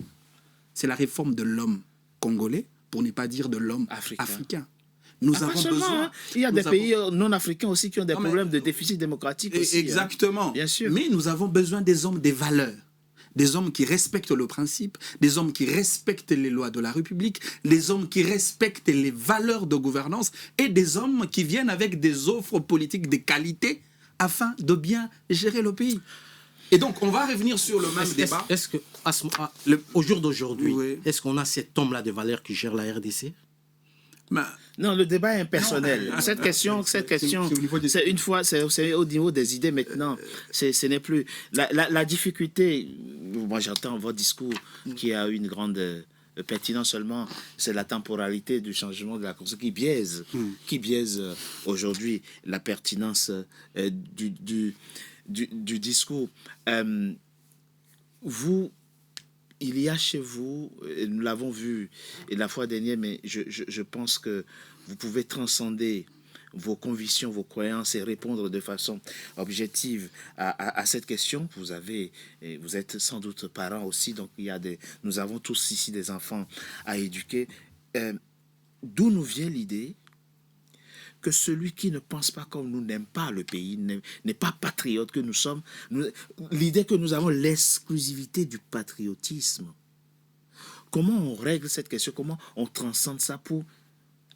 c'est la réforme de l'homme congolais, pour ne pas dire de l'homme africain. Nous avons besoin... Il y a des pays non africains aussi qui ont des problèmes de déficit démocratique aussi. Exactement. Bien sûr. Mais nous avons besoin des hommes des valeurs. Des hommes qui respectent le principe, des hommes qui respectent les lois de la République, des hommes qui respectent les valeurs de gouvernance et des hommes qui viennent avec des offres politiques de qualité afin de bien gérer le pays. Et donc, on va revenir sur le même débat. Est-ce que, au jour d'aujourd'hui, est-ce qu'on a cet homme-là de valeur qui gère la RDC? Non, le débat est impersonnel. Cette question, c'est une fois, c'est au niveau des idées maintenant. Ce n'est plus la difficulté. Moi, j'entends votre discours qui a une grande pertinence seulement. C'est la temporalité du changement de la Constitution qui biaise aujourd'hui la pertinence du discours. Il y a chez vous, nous l'avons vu et la fois dernière, mais je pense que vous pouvez transcender vos convictions, vos croyances et répondre de façon objective à cette question. Vous êtes sans doute parents aussi, donc nous avons tous ici des enfants à éduquer. D'où nous vient l'idée que celui qui ne pense pas comme nous n'aime pas le pays, n'est pas patriote que nous sommes. L'idée que nous avons l'exclusivité du patriotisme. Comment on règle cette question? Comment on transcende ça pour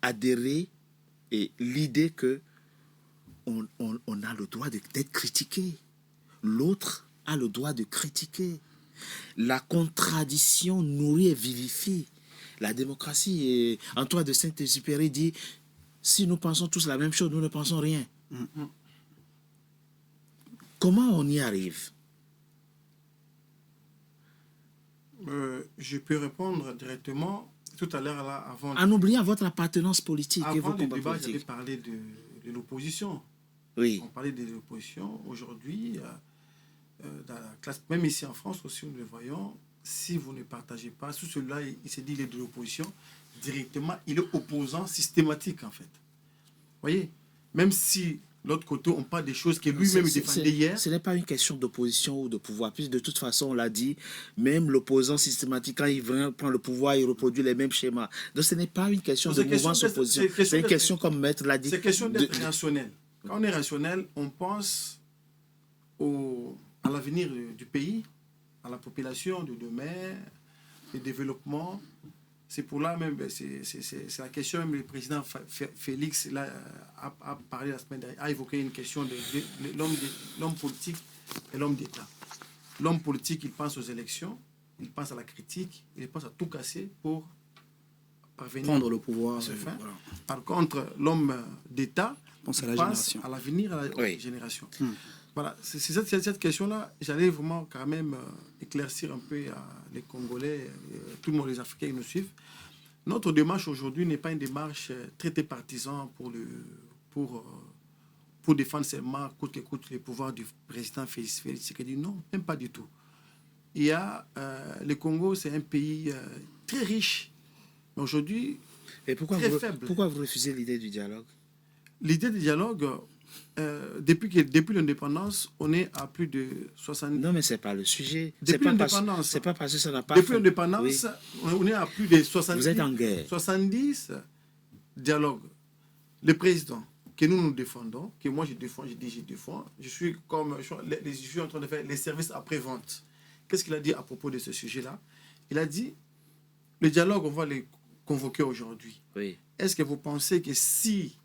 adhérer et l'idée que on a le droit d'être critiqué. L'autre a le droit de critiquer. La contradiction nourrit et vivifie. La démocratie, et Antoine de Saint-Exupéry dit: si nous pensons tous la même chose, nous ne pensons rien. Comment on y arrive? Je peux répondre directement. Tout à l'heure, là, avant... En oubliant votre appartenance politique et vos combats politiques. Avant le débat, j'avais parlé de l'opposition. Oui. On parlait de l'opposition. Aujourd'hui, dans la classe, même ici en France aussi, nous le voyons, si vous ne partagez pas, sous cela, il s'est dit il est de l'opposition, directement, il est opposant systématique, en fait. Vous voyez? Même si l'autre côté, on parle des choses que lui-même défendait hier. Ce n'est pas une question d'opposition ou de pouvoir. Puis de toute façon, on l'a dit, même l'opposant systématique, quand il prend le pouvoir, il reproduit les mêmes schémas. Donc ce n'est pas une question de mouvance opposition. C'est une question, comme Maître l'a dit. C'est une question d'être rationnel. Quand on est rationnel, on pense à l'avenir du pays, à la population de demain, au développement. C'est pour là même, c'est la question, même le président Félix là, a parlé la semaine dernière, a évoqué une question de l'homme politique et l'homme d'État. l'homme politique, il pense aux élections, il pense à la critique, il pense à tout casser pour parvenir prendre le pouvoir. Voilà. Par contre, l'homme d'État pense à l'avenir, à la génération. Voilà, c'est cette question-là, j'allais vraiment quand même éclaircir un peu les Congolais, tout le monde, les Africains qui nous suivent. Notre démarche aujourd'hui n'est pas une démarche traitée partisan pour défendre seulement coûte que coûte les pouvoirs du président Félix Tshisekedi. Non, même pas du tout. Il y a, le Congo, c'est un pays très riche, mais aujourd'hui très faible. Pourquoi vous refusez l'idée du dialogue? L'idée du dialogue, depuis l'indépendance, on est à plus de 70... Non, mais ce n'est pas le sujet. Depuis l'indépendance. C'est pas parce que ça n'a pas... Depuis l'indépendance, on est à plus de 70... Vous êtes en guerre. 70 dialogues. Le président que nous défendons, que moi je défends, je suis en train de faire les services après-vente. Qu'est-ce qu'il a dit à propos de ce sujet-là? Il a dit, le dialogue, on va les convoquer aujourd'hui. Oui. Est-ce que vous pensez que si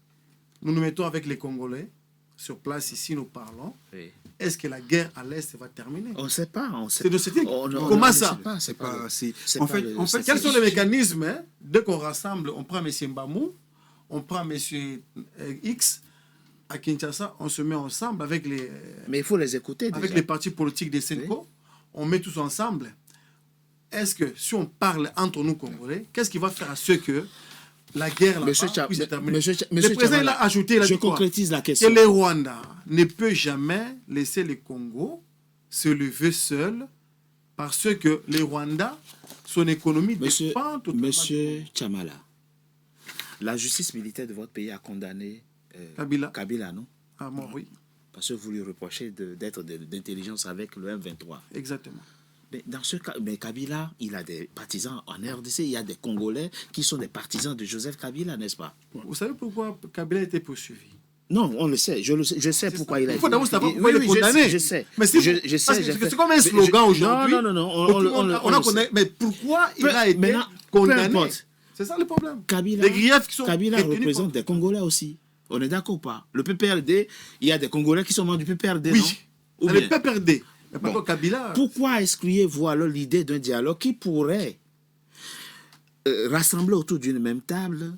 nous nous mettons avec les Congolais, sur place ici, nous parlons, est-ce que la guerre à l'Est va terminer? On ne sait pas. Comment ça? En fait, quels sont les mécanismes? Dès qu'on rassemble, on prend M. Mbamou, on prend M. X, à Kinshasa, on se met ensemble avec les... Mais il faut les écouter déjà. Avec les partis politiques des Senko, on met tous ensemble. Est-ce que si on parle entre nous Congolais, qu'est-ce qui va faire à ce que la guerre puisse se terminer? Le président l'a ajouté, il a dit quoi? Concrétise la question. Que le Rwanda ne peut jamais laisser le Congo se lever seul parce que le Rwanda, son économie dépend totalement. Monsieur Chamala, la justice militaire de votre pays a condamné Kabila, non? Ah, moi, oui. Parce que vous lui reprochez d'être d'intelligence avec le M23. Exactement. Mais dans ce cas, Kabila, il a des partisans en RDC, il y a des Congolais qui sont des partisans de Joseph Kabila, n'est-ce pas? Vous savez pourquoi Kabila a été poursuivi? Non, on le sait, je sais pourquoi il a été... Il faut d'abord savoir pourquoi il est condamné. Je sais. Mais c'est comme un slogan aujourd'hui. Non, on a connaît. Mais pourquoi il a été condamné? C'est ça le problème. Kabila, les griefs qui sont représente des Congolais aussi. On est d'accord ou pas? Le PPRD, il y a des Congolais qui sont membres du PPRD, oui. Non? Le PPRD. Mais bon. Kabila... Pourquoi excluez-vous alors l'idée d'un dialogue qui pourrait rassembler autour d'une même table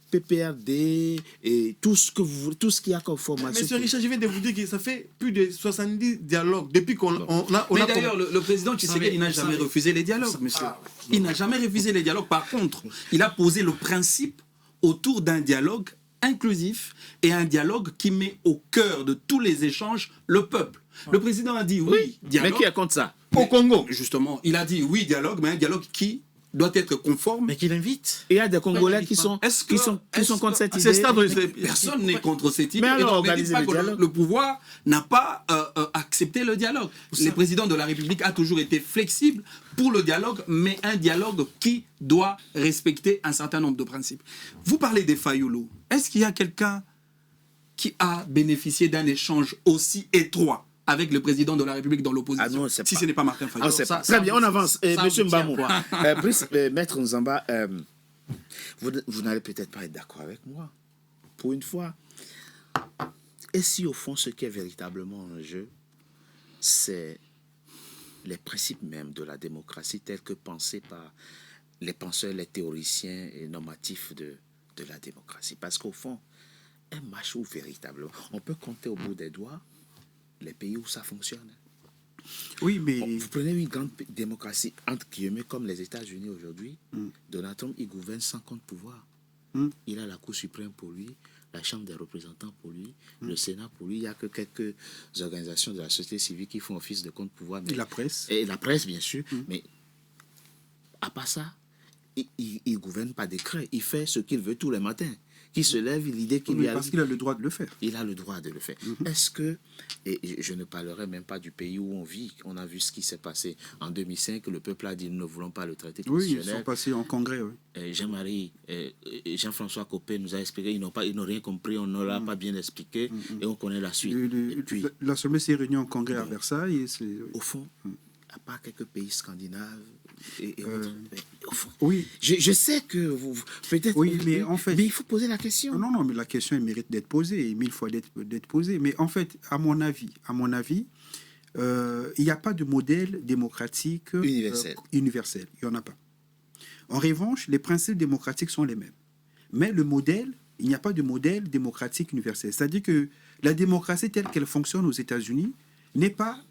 PPRD et tout ce qu'il y a comme formation? Monsieur Richard, je viens de vous dire que ça fait plus de 70 dialogues depuis qu'on a... Mais d'ailleurs, le président Tshisekedi n'a jamais refusé les dialogues, monsieur. Il n'a jamais refusé les dialogues. Par contre, il a posé le principe autour d'un dialogue inclusif et un dialogue qui met au cœur de tous les échanges le peuple. Le président a dit oui, dialogue. Mais qui raconte ça? Au Congo, justement. Il a dit oui, dialogue, mais un dialogue qui doit être conforme. Mais qu'il invite. Il y a des Congolais qui sont contre cette idée. Personne n'est contre cette idée. Mais alors, ne dites pas que le pouvoir n'a pas accepté le dialogue. Le président de la République a toujours été flexible pour le dialogue, mais un dialogue qui doit respecter un certain nombre de principes. Vous parlez des Fayulu. Est-ce qu'il y a quelqu'un qui a bénéficié d'un échange aussi étroit avec le président de la République dans l'opposition? Ah non, si ce n'est pas Martin Fayulu. Très bien, on avance. Monsieur Mbamou, Maître Nzamba, vous n'allez peut-être pas être d'accord avec moi. Pour une fois, et si au fond, ce qui est véritablement en jeu, c'est les principes même de la démocratie tels que pensés par les penseurs, les théoriciens et normatifs de la démocratie. Parce qu'au fond, un match où véritablement, on peut compter au bout des doigts les pays où ça fonctionne. Oui, mais... Vous prenez une grande démocratie, entre guillemets, comme les États-Unis aujourd'hui. Donald Trump, il gouverne sans compte pouvoir. Il a la Cour suprême pour lui, la Chambre des représentants pour lui, le Sénat pour lui. Il n'y a que quelques organisations de la société civile qui font office de compte pouvoir. Et la presse. Et la presse, bien sûr. Mais à part ça, il ne gouverne pas décret. Il fait ce qu'il veut tous les matins. Qui se lève, l'idée qu'il y a... Parce qu'il a le droit de le faire. Il a le droit de le faire. Est-ce que, et je ne parlerai même pas du pays où on vit, on a vu ce qui s'est passé en 2005, le peuple a dit nous ne voulons pas le traité constitutionnel. Oui, ils sont passés en congrès, oui. Jean-Marie, Jean-François Copé nous a expliqué, ils n'ont rien compris, on ne l'a pas bien expliqué, et on connaît la suite. Et puis, l'Assemblée s'est réunie en congrès à Versailles. Au fond, à part quelques pays scandinaves, au fond, oui. Je sais que vous peut-être... Oui, mais en fait... Mais il faut poser la question. Non, mais la question, elle mérite d'être posée, 1000 fois d'être posée. Mais en fait, à mon avis, il n'y a pas de modèle démocratique universel. Il n'y en a pas. En revanche, les principes démocratiques sont les mêmes. Mais le modèle, il n'y a pas de modèle démocratique universel. C'est-à-dire que la démocratie telle qu'elle fonctionne aux États-Unis n'est pas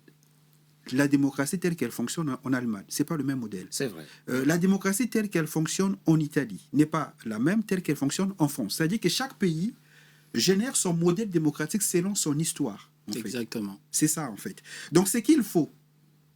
la démocratie telle qu'elle fonctionne en Allemagne. Ce n'est pas le même modèle. C'est vrai. La démocratie telle qu'elle fonctionne en Italie n'est pas la même telle qu'elle fonctionne en France. C'est-à-dire que chaque pays génère son modèle démocratique selon son histoire. Exactement. C'est ça, en fait. Donc, ce qu'il faut,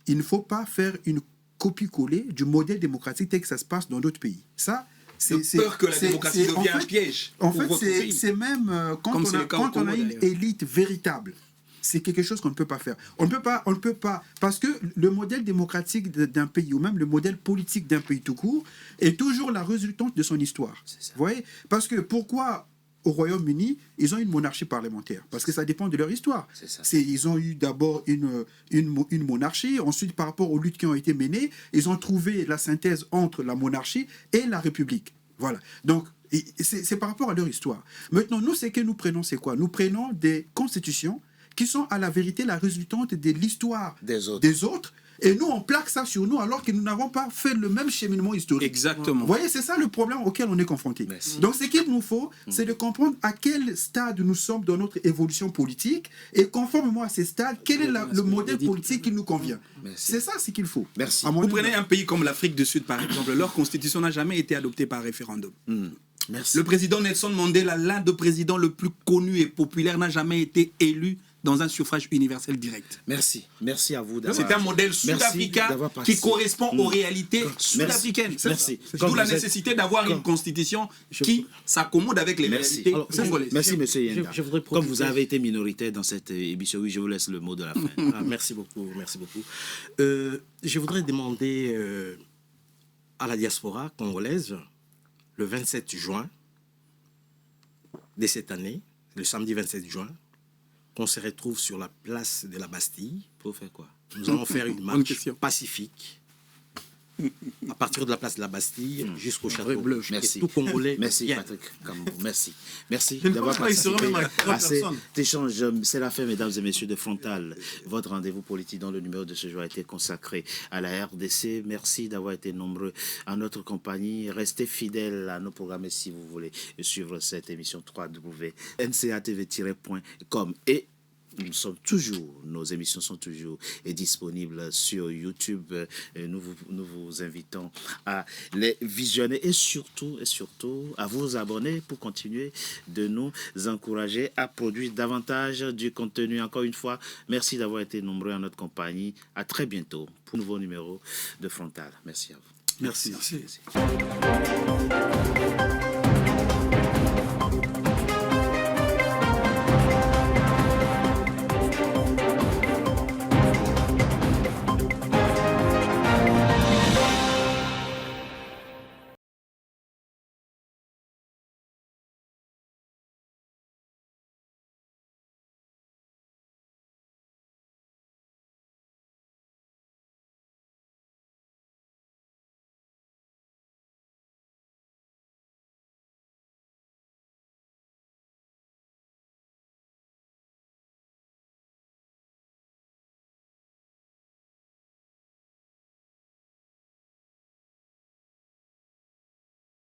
il ne faut pas faire une copie-coller du modèle démocratique tel que ça se passe dans d'autres pays. Ça, c'est peur que la démocratie devienne un piège. En fait, c'est même quand on a une élite véritable. C'est quelque chose qu'on ne peut pas faire. On ne peut pas, parce que le modèle démocratique d'un pays, ou même le modèle politique d'un pays tout court, est toujours la résultante de son histoire. Vous voyez? Parce que pourquoi au Royaume-Uni, ils ont une monarchie parlementaire? Parce que ça dépend de leur histoire. Ils ont eu d'abord une monarchie, ensuite par rapport aux luttes qui ont été menées, ils ont trouvé la synthèse entre la monarchie et la République. Voilà. Donc, c'est par rapport à leur histoire. Maintenant, nous, ce que nous prenons, c'est quoi? Nous prenons des constitutions qui sont à la vérité la résultante de l'histoire des autres. Et nous, on plaque ça sur nous alors que nous n'avons pas fait le même cheminement historique. Exactement. Vous voyez, c'est ça le problème auquel on est confronté. Donc, ce qu'il nous faut, c'est de comprendre à quel stade nous sommes dans notre évolution politique et conformément à ces stades, quel est le modèle politique qui nous convient. C'est ça ce qu'il faut. Merci. Vous prenez un pays comme l'Afrique du Sud, par exemple, leur constitution n'a jamais été adoptée par référendum. Merci. Le président Nelson Mandela, l'un des présidents le plus connu et populaire, n'a jamais été élu dans un suffrage universel direct. Merci. Merci à vous. C'est un modèle sud-africain qui correspond aux réalités sud-africaines. Merci. D'où la nécessité d'avoir une constitution qui s'accommode avec les réalités congolaises. Merci, monsieur Yenga. Comme vous avez été minoritaire dans cette émission, oui, je vous laisse le mot de la fin. Merci beaucoup. Merci beaucoup. Je voudrais demander à la diaspora congolaise, le 27 juin de cette année, le samedi 27 juin, qu'on se retrouve sur la place de la Bastille. Pour faire quoi? Nous allons faire une marche pacifique à partir de la place de la Bastille jusqu'au château bleu. Merci. Tout Congolais. Merci Patrick Kambou. Merci. Merci d'avoir participé à cet échange. C'est la fin, mesdames et messieurs, de Frontal. Votre rendez-vous politique dans le numéro de ce jour a été consacré à la RDC. Merci d'avoir été nombreux à notre compagnie. Restez fidèles à nos programmes si vous voulez suivre cette émission www.ncatv-.com et nos émissions sont toujours disponibles sur YouTube. Nous vous invitons à les visionner et surtout à vous abonner pour continuer de nous encourager à produire davantage du contenu. Encore une fois, merci d'avoir été nombreux à notre compagnie. À très bientôt pour un nouveau numéro de Frontal. Merci à vous. Merci.